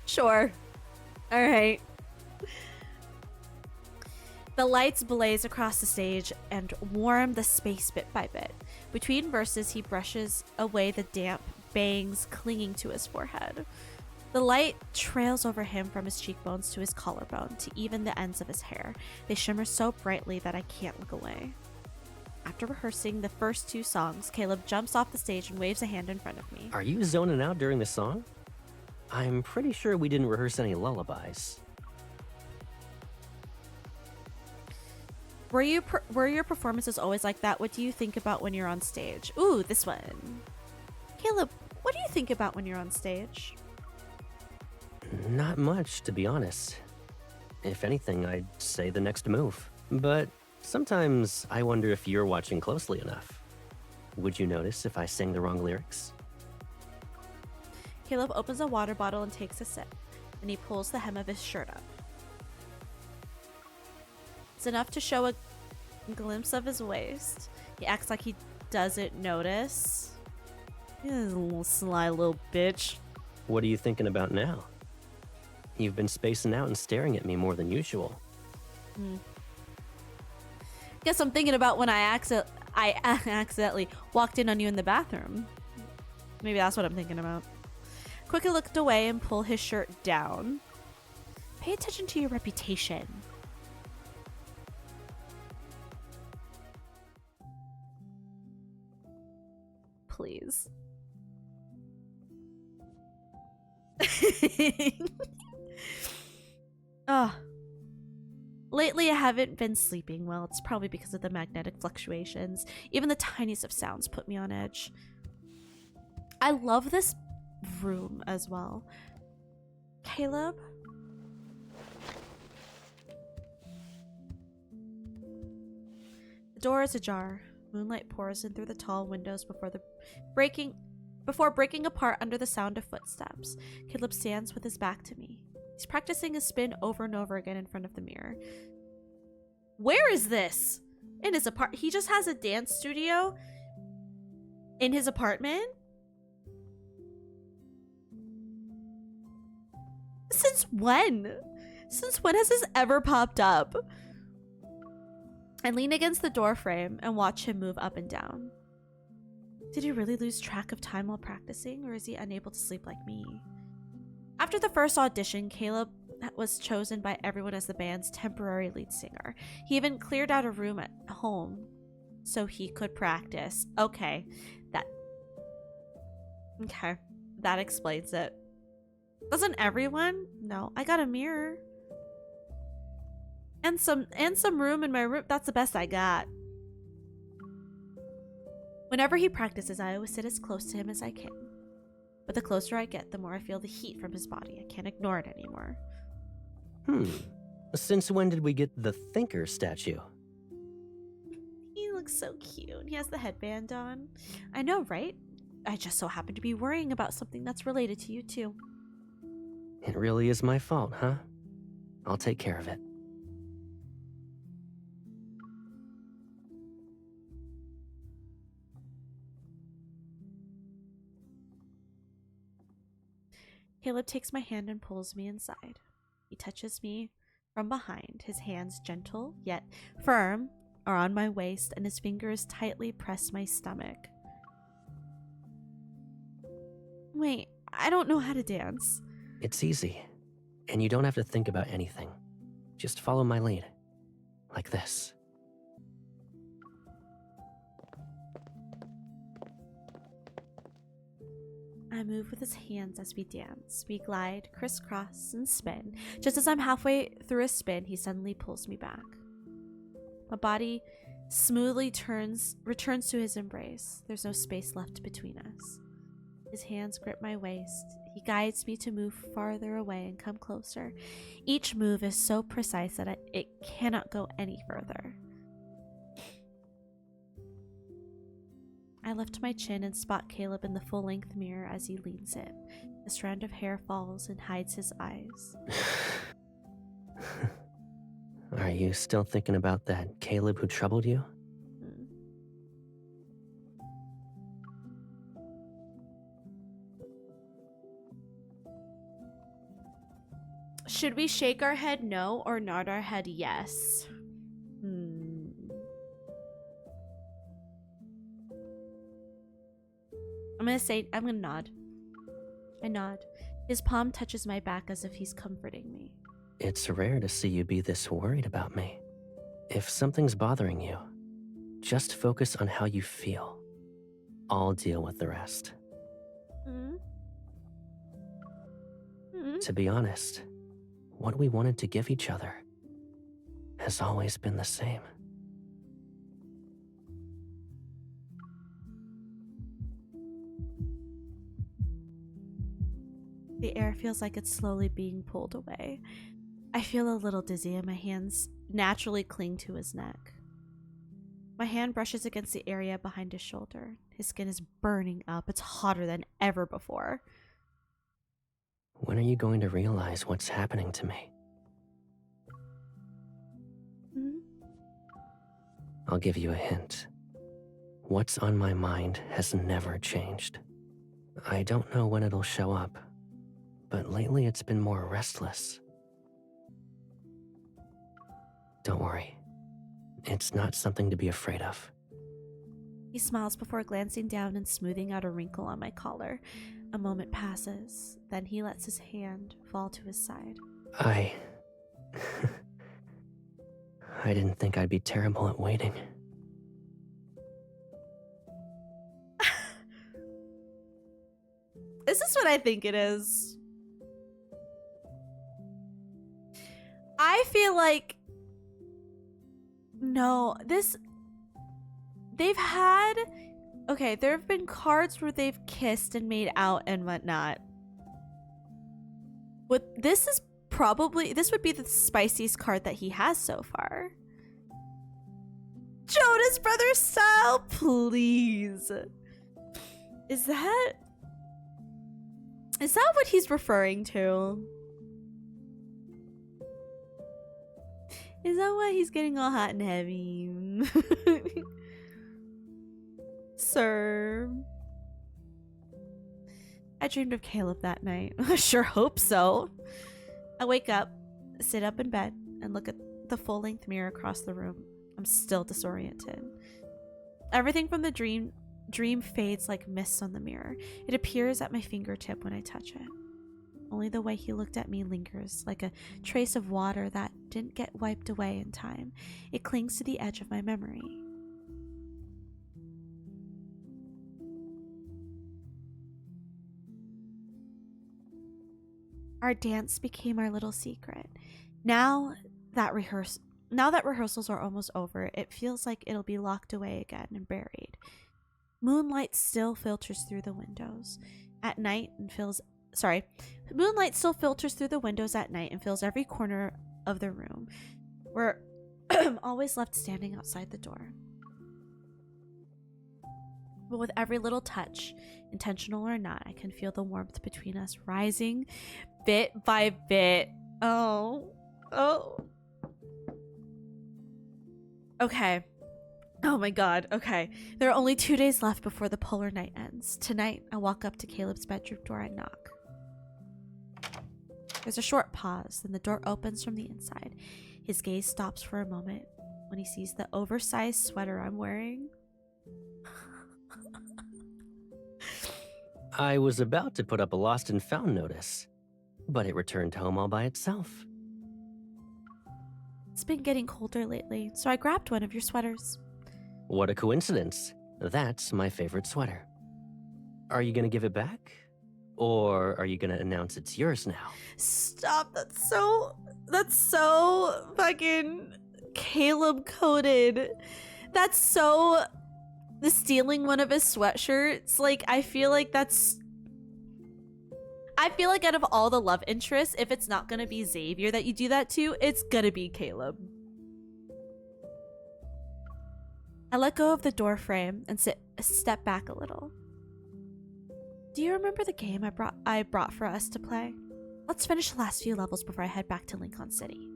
Sure. All right. The lights blaze across the stage and warm the space bit by bit. Between verses, he brushes away the damp bangs clinging to his forehead. The light trails over him from his cheekbones to his collarbone to even the ends of his hair. They shimmer so brightly that I can't look away. After rehearsing the first 2 songs, Caleb jumps off the stage and waves a hand in front of me. Are you zoning out during the song? I'm pretty sure we didn't rehearse any lullabies. Were your performances always like that? What do you think about when you're on stage? Ooh, this one. Caleb, what do you think about when you're on stage? Not much, to be honest. If anything, I'd say the next move. But sometimes I wonder if you're watching closely enough. Would you notice if I sang the wrong lyrics? Caleb opens a water bottle and takes a sip, and he pulls the hem of his shirt up. It's enough to show a glimpse of his waist. He acts like he doesn't notice. He's a little sly little bitch. What are you thinking about now? You've been spacing out and staring at me more than usual. Guess I'm thinking about when I accidentally walked in on you in the bathroom. Maybe that's what I'm thinking about. Quickly looked away and pulled his shirt down. Pay attention to your reputation. Please. Ugh. Lately, I haven't been sleeping well. It's probably because of the magnetic fluctuations. Even the tiniest of sounds put me on edge. I love this room as well. Caleb? The door is ajar. Moonlight pours in through the tall windows before breaking apart under the sound of footsteps. Caleb stands with his back to me. He's practicing a spin over and over again in front of the mirror. Where is this? In his apartment? He just has a dance studio in his apartment? Since when? Since when has this ever popped up? I lean against the door frame and watch him move up and down. Did he really lose track of time while practicing, or is he unable to sleep like me? After the first audition, Caleb was chosen by everyone as the band's temporary lead singer. He even cleared out a room at home so he could practice. Okay, that explains it. Doesn't everyone? No, I got a mirror. And some room in my room. That's the best I got. Whenever he practices, I always sit as close to him as I can. But the closer I get, the more I feel the heat from his body. I can't ignore it anymore. Since when did we get the Thinker statue? He looks so cute. He has the headband on. I know, right? I just so happen to be worrying about something that's related to you, too. It really is my fault, huh? I'll take care of it. Caleb takes my hand and pulls me inside. He touches me from behind. His hands, gentle yet firm, are on my waist, and his fingers tightly press my stomach. Wait, I don't know how to dance. It's easy, and you don't have to think about anything. Just follow my lead. Like this. I move with his hands as we dance. We glide, crisscross, and spin. Just as I'm halfway through a spin, he suddenly pulls me back. My body smoothly returns to his embrace. There's no space left between us. His hands grip my waist. He guides me to move farther away and come closer. Each move is so precise that it cannot go any further. I lift my chin and spot Caleb in the full-length mirror as he leans in. A strand of hair falls and hides his eyes. Are you still thinking about that Caleb who troubled you? Should we shake our head no or nod our head yes? I'm gonna nod. I nod. His palm touches my back as if he's comforting me. It's rare to see you be this worried about me. If something's bothering you, just focus on how you feel. I'll deal with the rest. To be honest, what we wanted to give each other has always been the same. The air feels like it's slowly being pulled away. I feel a little dizzy and my hands naturally cling to his neck. My hand brushes against the area behind his shoulder. His skin is burning up. It's hotter than ever before. When are you going to realize what's happening to me? I'll give you a hint. What's on my mind has never changed. I don't know when it'll show up, but lately it's been more restless. Don't worry. It's not something to be afraid of. He smiles before glancing down and smoothing out a wrinkle on my collar. A moment passes, then he lets his hand fall to his side. I didn't think I'd be terrible at waiting. Is this what I think it is? I feel like... No, this... They've had... Okay, there have been cards where they've kissed and made out and whatnot. But this is probably... This would be the spiciest card that he has so far. Jonas Brothers style, please. Is that what he's referring to? Is that why he's getting all hot and heavy? Sir. I dreamed of Caleb that night. I sure hope so. I wake up, sit up in bed, and look at the full-length mirror across the room. I'm still disoriented. Everything from the dream fades like mist on the mirror. It appears at my fingertip when I touch it. Only the way he looked at me lingers, like a trace of water that didn't get wiped away in time. It clings to the edge of my memory. Our dance became our little secret. Now that rehearsals are almost over, it feels like it'll be locked away again and buried. Moonlight still filters through the windows at night and fills Moonlight still filters through the windows at night and fills every corner of the room. We're always left standing outside the door. But with every little touch, intentional or not, I can feel the warmth between us rising bit by bit. Oh. Okay. Oh my god, okay. There are only 2 days left before the polar night ends. Tonight, I walk up to Caleb's bedroom door and knock. There's a short pause, then the door opens from the inside. His gaze stops for a moment when he sees the oversized sweater I'm wearing. I was about to put up a lost and found notice, but it returned home all by itself. It's been getting colder lately, so I grabbed one of your sweaters. What a coincidence. That's my favorite sweater. Are you gonna give it back? Or are you gonna announce it's yours now? Stop, that's so fucking Caleb coded. That's so the stealing one of his sweatshirts. Like, I feel like that's I feel like out of all the love interests, if it's not gonna be Xavier that you do that to, it's gonna be Caleb. I let go of the door frame and step back a little. Do you remember the game I brought for us to play? Let's finish the last few levels before I head back to Lincoln City.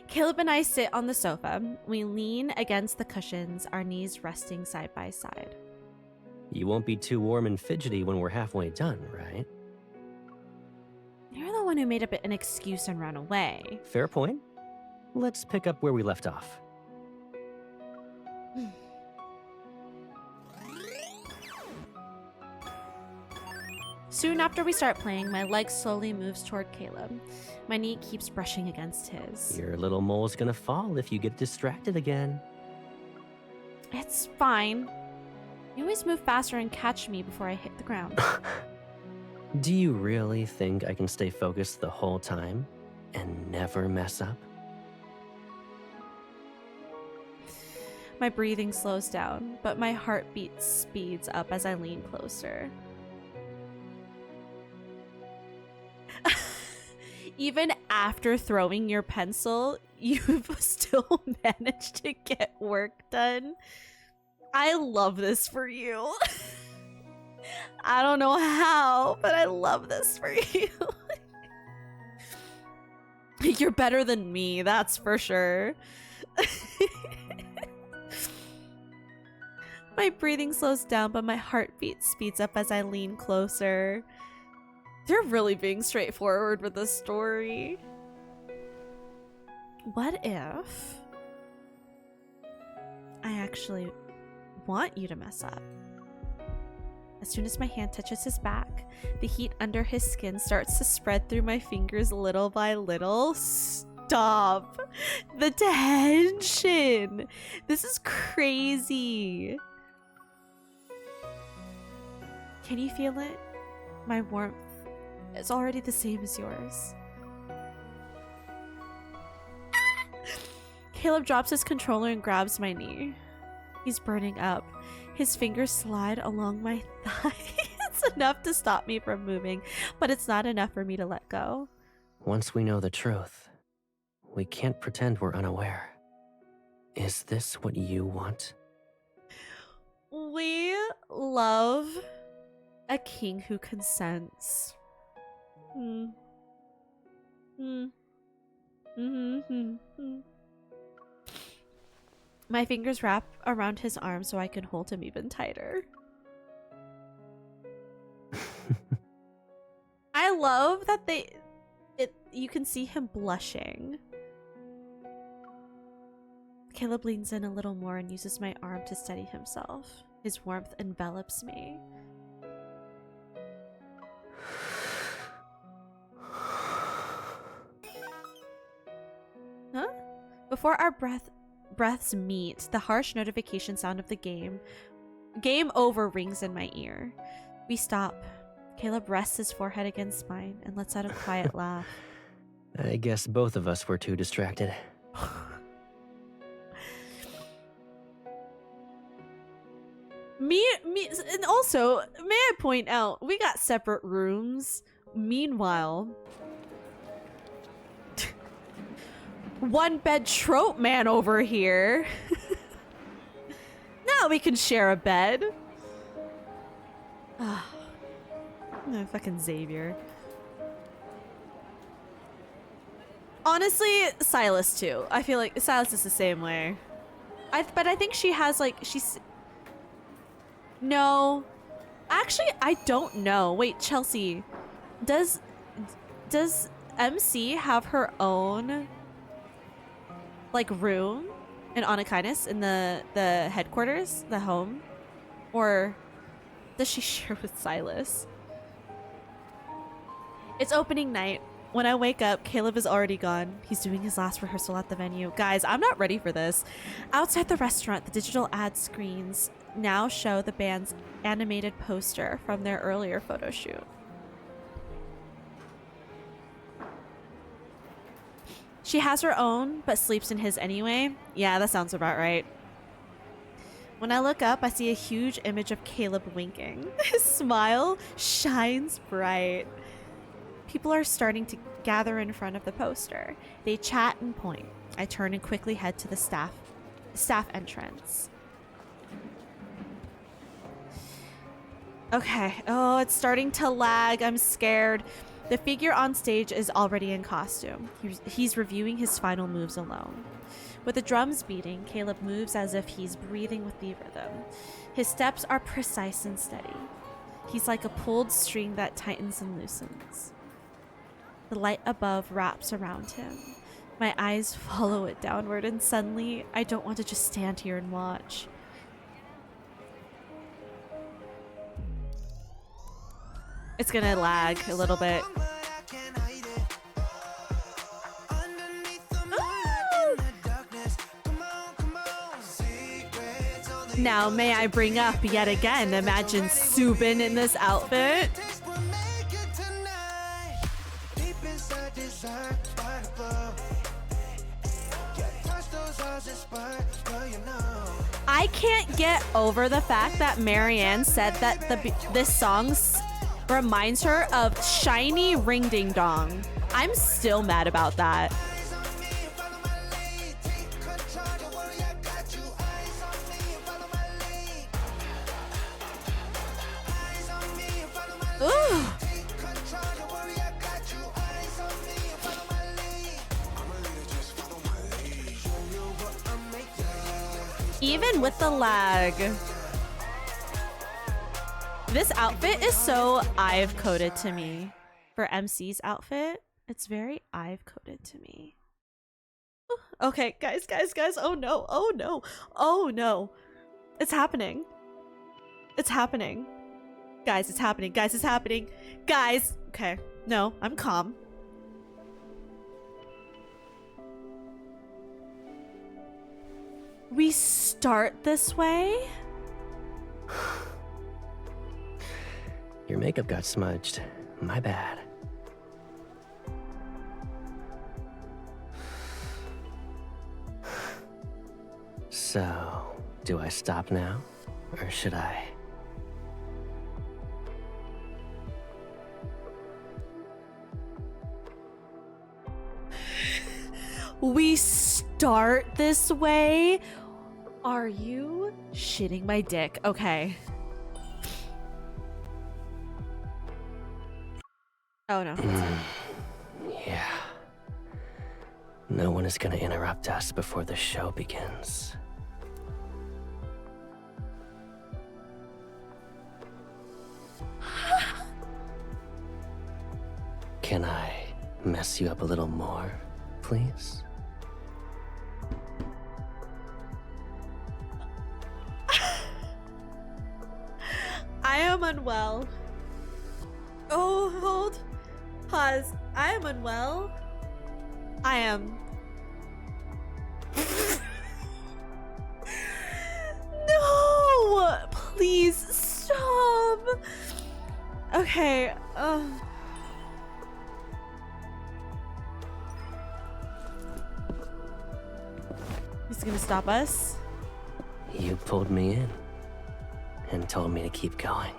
Caleb and I sit on the sofa. We lean against the cushions, our knees resting side by side. You won't be too warm and fidgety when we're halfway done, right? You're the one who made up an excuse and ran away. Fair point. Let's pick up where we left off. Soon after we start playing, my leg slowly moves toward Caleb. My knee keeps brushing against his. Your little mole's gonna fall if you get distracted again. It's fine. You always move faster and catch me before I hit the ground. Do you really think I can stay focused the whole time and never mess up? My breathing slows down, but my heartbeat speeds up as I lean closer. Even after throwing your pencil, you've still managed to get work done. I love this for you. I don't know how, but I love this for you. You're better than me, that's for sure. My breathing slows down, but my heartbeat speeds up as I lean closer. They're really being straightforward with this story. What if I actually want you to mess up? As soon as my hand touches his back, the heat under his skin starts to spread through my fingers little by little. Stop! The tension! This is crazy! Can you feel it? My warmth is already the same as yours. Caleb drops his controller and grabs my knee. He's burning up. His fingers slide along my thigh. It's enough to stop me from moving, but it's not enough for me to let go. Once we know the truth, we can't pretend we're unaware. Is this what you want? We love a king who consents. My fingers wrap around his arm so I can hold him even tighter. I love that you can see him blushing. Caleb leans in a little more and uses my arm to steady himself. His warmth envelops me. Huh? Before our breaths meet, the harsh notification sound of the game over rings in my ear. We stop. Caleb rests his forehead against mine and lets out a quiet laugh. I guess both of us were too distracted. And also, may I point out, we got separate rooms. Meanwhile, one bed trope man over here. Now we can share a bed. Oh, fucking Xavier. Honestly, Silas too. I feel like Silas is the same way. But I think she has like, no. Actually, I don't know. Wait, Chelsea. Does MC have her own like room in Anakinis in the headquarters, the home? Or does she share with Silas? It's opening night. When I wake up, Caleb is already gone. He's doing his last rehearsal at the venue. Guys, I'm not ready for this. Outside the restaurant, the digital ad screens now show the band's animated poster from their earlier photo shoot. She has her own, but sleeps in his anyway. Yeah, that sounds about right. When I look up, I see a huge image of Caleb winking. His smile shines bright. People are starting to gather in front of the poster. They chat and point. I turn and quickly head to the staff entrance. Okay. Oh, it's starting to lag. I'm scared. The figure on stage is already in costume. He's reviewing his final moves alone. With the drums beating, Caleb moves as if he's breathing with the rhythm. His steps are precise and steady. He's like a pulled string that tightens and loosens. The light above wraps around him. My eyes follow it downward, and suddenly, I don't want to just stand here and watch. It's gonna lag a little bit. Now, may I bring up yet again, imagine Subin in this outfit. I can't get over the fact that Marianne said that this song reminds her of Shiny Ring Ding Dong. I'm still mad about that. Ooh. Even with the lag. This outfit is so I've coded to me. For MC's outfit, it's very I've coded to me. Okay, guys. Oh no. Oh no. It's happening. It's happening. Guys, it's happening. Guys. Okay. No, I'm calm. We start this way? Your makeup got smudged. My bad. So, do I stop now? Or should I? We start this way? Are you shitting my dick? Okay. Oh no. Yeah. No one is gonna interrupt us before the show begins. Can I mess you up a little more, please? I am unwell. Oh, hold. Pause. I am unwell. I am. No! Please stop. Okay. He's gonna stop us. You pulled me in and told me to keep going.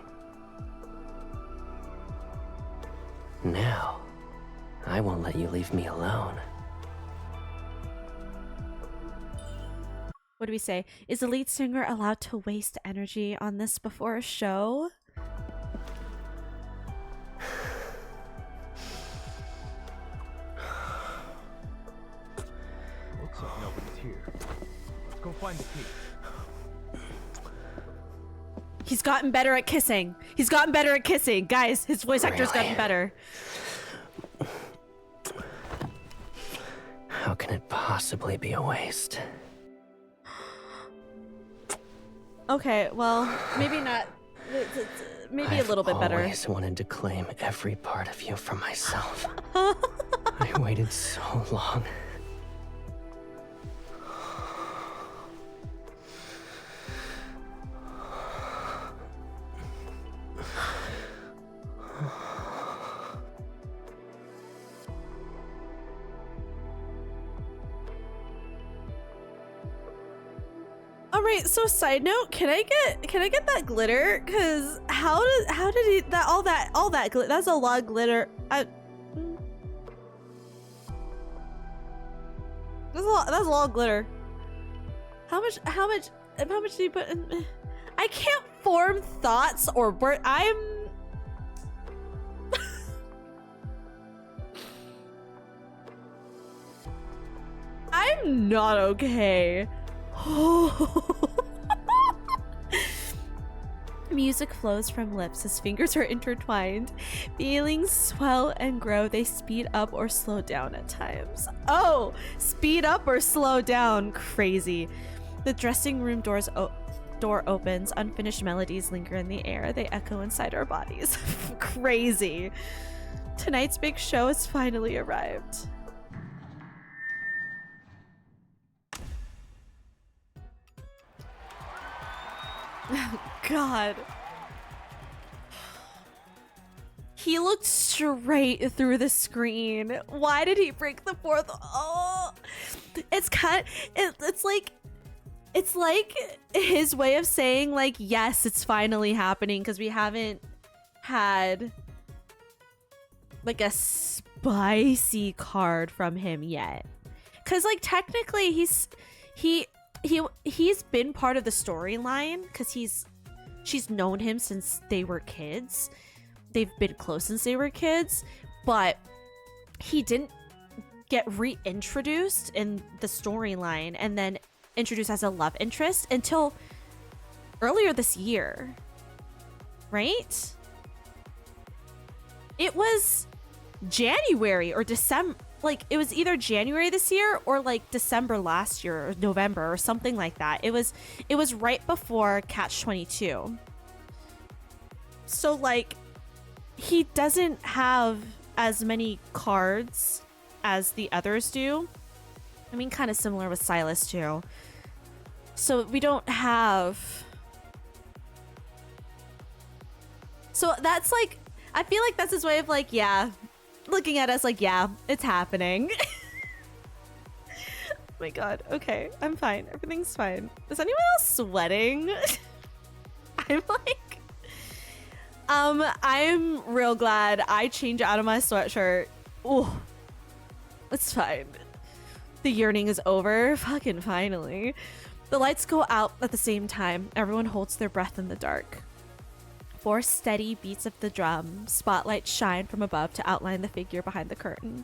Now, I won't let you leave me alone. What do we say? Is the lead singer allowed to waste energy on this before a show? Looks like nobody's here. Let's go find the key. He's gotten better at kissing. Guys, his voice actor's gotten better. How can it possibly be a waste? Okay, well, maybe not. Maybe a little bit better. I've always wanted to claim every part of you for myself. I waited so long. All right, so side note, can I get that glitter? Cause how did he all that glitter? That's a lot of glitter. That's a lot of glitter. How much do you put in? I can't form thoughts or word. I'm not okay. Music flows from lips as fingers are intertwined. Feelings swell and grow. They speed up or slow down at times. Oh, speed up or slow down. Crazy. The dressing room door opens. Unfinished melodies linger in the air. They echo inside our bodies. Crazy. Tonight's big show has finally arrived. God. He looked straight through the screen. Why did he break the fourth? Oh, it's like his way of saying like, yes, it's finally happening, because we haven't had like a spicy card from him yet. Because like technically he's been part of the storyline, because she's known him since they were kids. They've been close since they were kids, but he didn't get reintroduced in the storyline and then introduced as a love interest until earlier this year, right? It was January or December. Like, it was either January this year or like December last year or November or something like that. It was right before Catch 22. So like, he doesn't have as many cards as the others do. I mean, kind of similar with Silas too. So we don't have... So that's like, I feel like that's his way of like, yeah, looking at us like, yeah, it's happening. Oh my god. Okay, I'm fine. Everything's fine. Is anyone else sweating? I'm like... I'm real glad I changed out of my sweatshirt. Ooh, it's fine. The yearning is over. Fucking finally. The lights go out at the same time. Everyone holds their breath in the dark. 4 steady beats of the drum. Spotlights shine from above to outline the figure behind the curtain.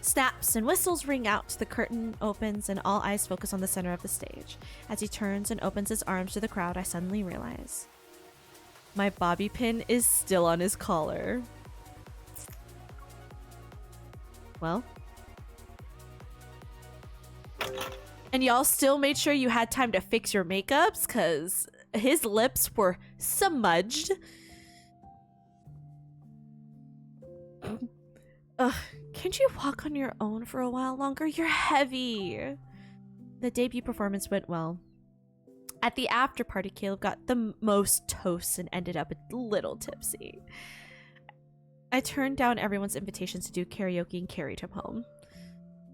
Snaps and whistles ring out. The curtain opens and all eyes focus on the center of the stage. As he turns and opens his arms to the crowd, I suddenly realize my bobby pin is still on his collar. Well. And y'all still made sure you had time to fix your makeups, because his lips were smudged. Ugh, can't you walk on your own for a while longer? You're heavy. The debut performance went well. At the after party, Caleb got the most toasts and ended up a little tipsy. I turned down everyone's invitations to do karaoke and carried him home.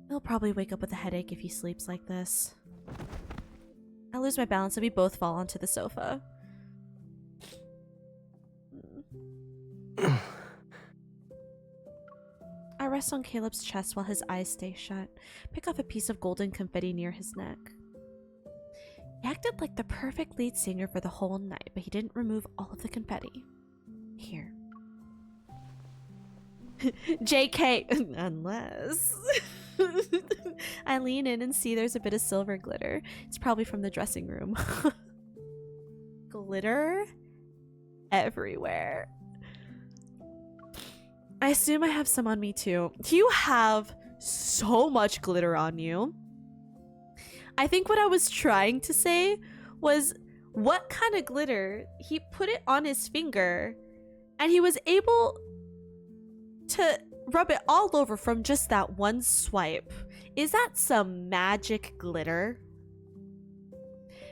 He'll probably wake up with a headache if he sleeps like this. I lose my balance and we both fall onto the sofa. I rest on Caleb's chest while his eyes stay shut. Pick off a piece of golden confetti near his neck. He acted like the perfect lead singer for the whole night, but he didn't remove all of the confetti. Here. JK, unless... I lean in and see there's a bit of silver glitter. It's probably from the dressing room. Glitter everywhere. I assume I have some on me too. You have so much glitter on you. I think what I was trying to say was, what kind of glitter? He put it on his finger and he was able to rub it all over from just that one swipe. Is that some magic glitter?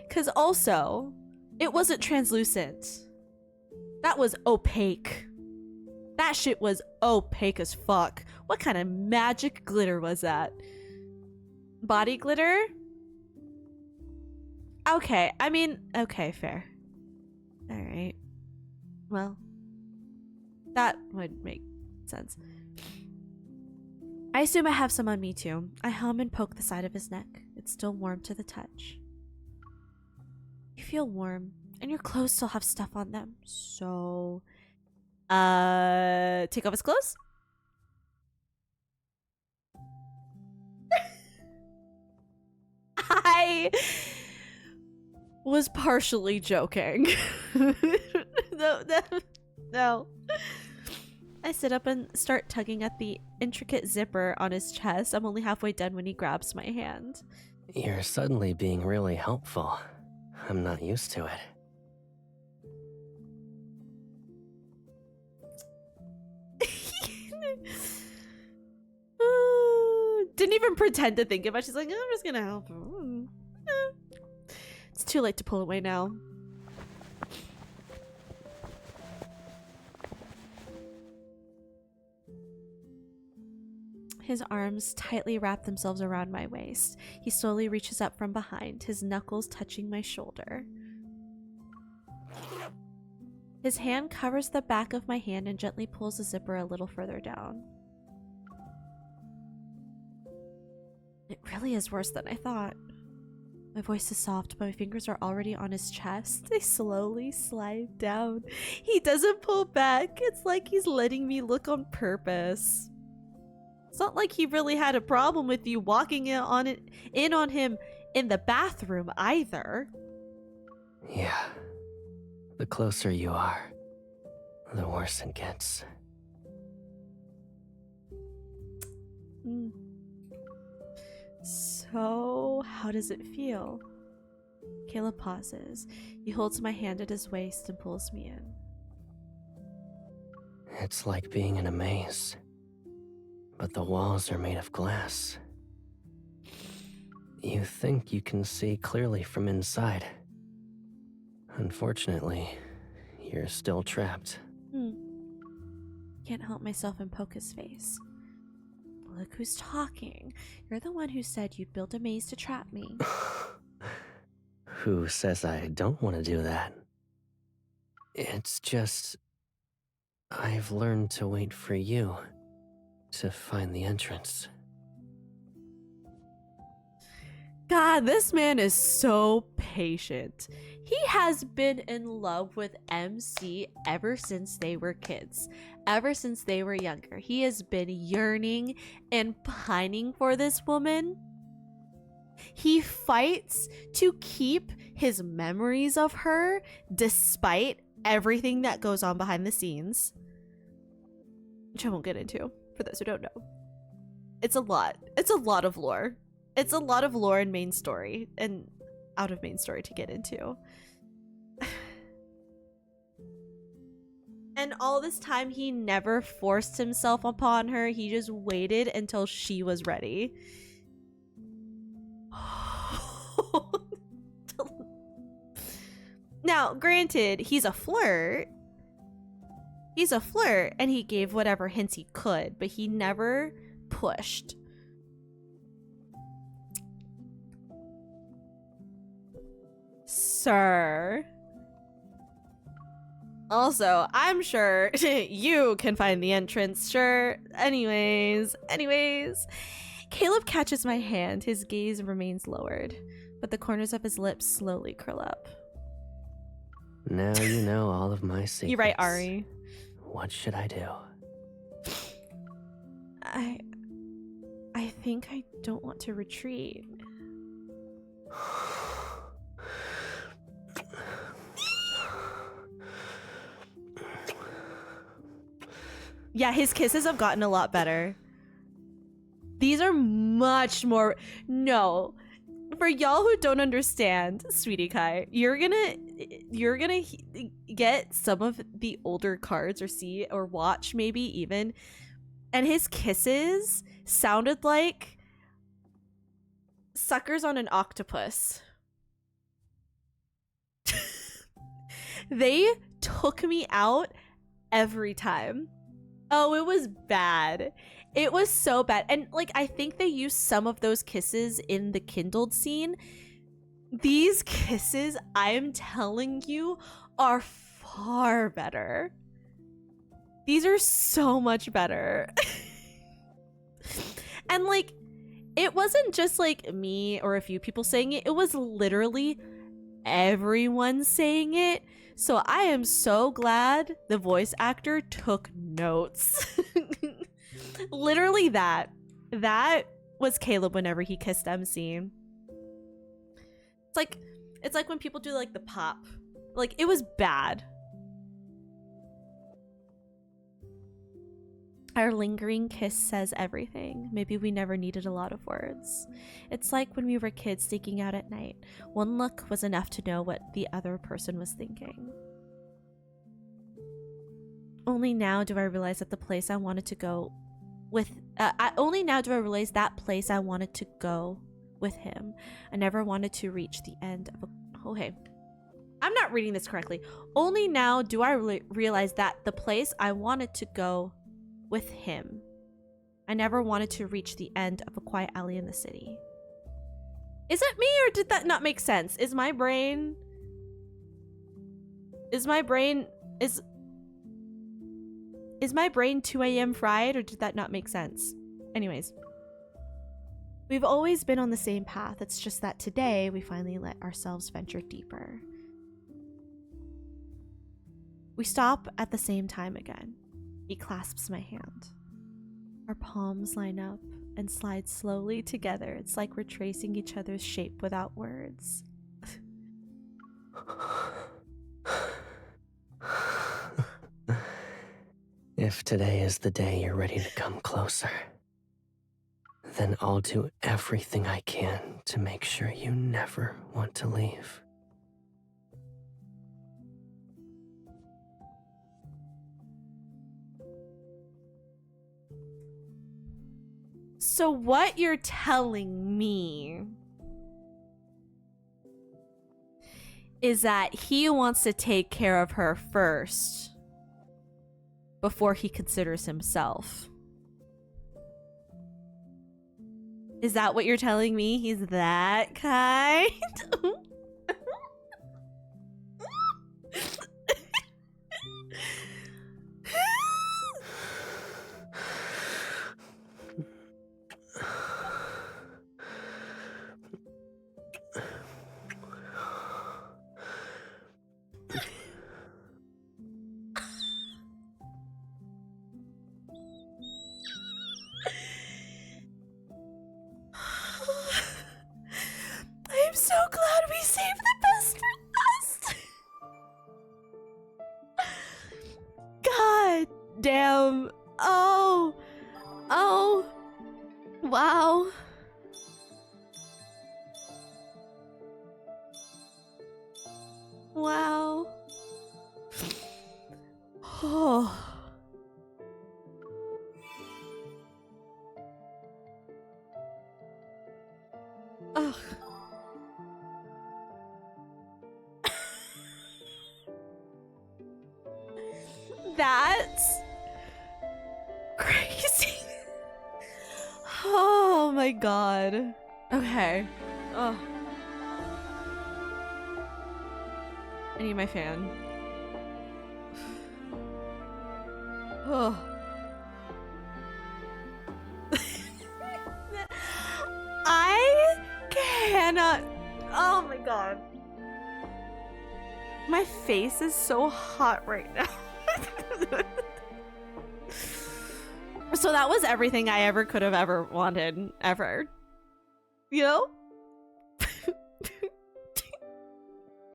Because also, it wasn't translucent. That was opaque. That shit was opaque as fuck. What kind of magic glitter was that? Body glitter? Okay, I mean, okay, fair. Alright. Well, that would make sense. I assume I have some on me too. I hum and poke the side of his neck. It's still warm to the touch. You feel warm, and your clothes still have stuff on them. So, take off his clothes? I was partially joking. No. I sit up and start tugging at the intricate zipper on his chest. I'm only halfway done when he grabs my hand. You're suddenly being really helpful. I'm not used to it. Didn't even pretend to think about it. She's like, I'm just gonna help him. It's too late to pull away now. His arms tightly wrap themselves around my waist. He slowly reaches up from behind, his knuckles touching my shoulder. His hand covers the back of my hand and gently pulls the zipper a little further down. It really is worse than I thought. My voice is soft, but my fingers are already on his chest. They slowly slide down. He doesn't pull back. It's like he's letting me look on purpose. It's not like he really had a problem with you walking in on him in the bathroom either. Yeah. The closer you are, the worse it gets. So, how does it feel? Caleb pauses. He holds my hand at his waist and pulls me in. It's like being in a maze, but the walls are made of glass. You think you can see clearly from inside. Unfortunately, you're still trapped. Can't help myself and poke his face. Look who's talking. You're the one who said you'd build a maze to trap me. Who says I don't want to do that? It's just... I've learned to wait for you to find the entrance. God, this man is so patient. He has been in love with MC ever since they were kids. Ever since they were younger. He has been yearning and pining for this woman. He fights to keep his memories of her despite everything that goes on behind the scenes. Which I won't get into, for those who don't know. It's a lot. It's a lot of lore. It's a lot of lore in main story and out of main story to get into. And all this time, he never forced himself upon her. He just waited until she was ready. Now, granted, he's a flirt. He's a flirt, and he gave whatever hints he could, but he never pushed. Sir. Also, I'm sure you can find the entrance, sure. Anyways. Caleb catches my hand. His gaze remains lowered, but the corners of his lips slowly curl up. Now you know all of my secrets. You're right, Ari. What should I do? I think I don't want to retreat. Yeah, his kisses have gotten a lot better. These are much more... No. For y'all who don't understand, Sweetie Kai, you're gonna get some of the older cards or see or watch maybe even, and his kisses sounded like suckers on an octopus. They took me out every time. Oh, it was bad. It was so bad. And like, I think they used some of those kisses in the Kindled scene. These kisses, I am telling you, are far better. These are so much better. And like, it wasn't just like me or a few people saying it. It was literally everyone saying it. So I am so glad the voice actor took notes. Literally that was Caleb whenever he kissed MC. It's like when people do like the pop. Like, it was bad. Our lingering kiss says everything. Maybe we never needed a lot of words. It's like when we were kids sneaking out at night. One look was enough to know what the other person was thinking. Only now do I realize that the place I wanted to go with only now do I realize that place I wanted to go with him. I never wanted to reach the end of a... Okay. I'm not reading this correctly. Only now do I realize that the place I wanted to go with him. I never wanted to reach the end of a quiet alley in the city. Is it me, or did that not make sense? Is my brain 2 a.m. fried, or did that not make sense? Anyways. We've always been on the same path. It's just that today we finally let ourselves venture deeper. We stop at the same time again. He clasps my hand. Our palms line up and slide slowly together. It's like we're tracing each other's shape without words. If today is the day you're ready to come closer, then I'll do everything I can to make sure you never want to leave. So what you're telling me is that he wants to take care of her first before he considers himself. Is that what you're telling me? He's that kind? I'm so glad we saved the best for last. God damn. Oh. Wow. Wow. Oh. Ugh. That's crazy. Oh my god. Okay. Oh. I need my fan. Oh. I cannot. Oh my god. My face is so hot right now. So that was everything I ever could have ever wanted, ever. You know?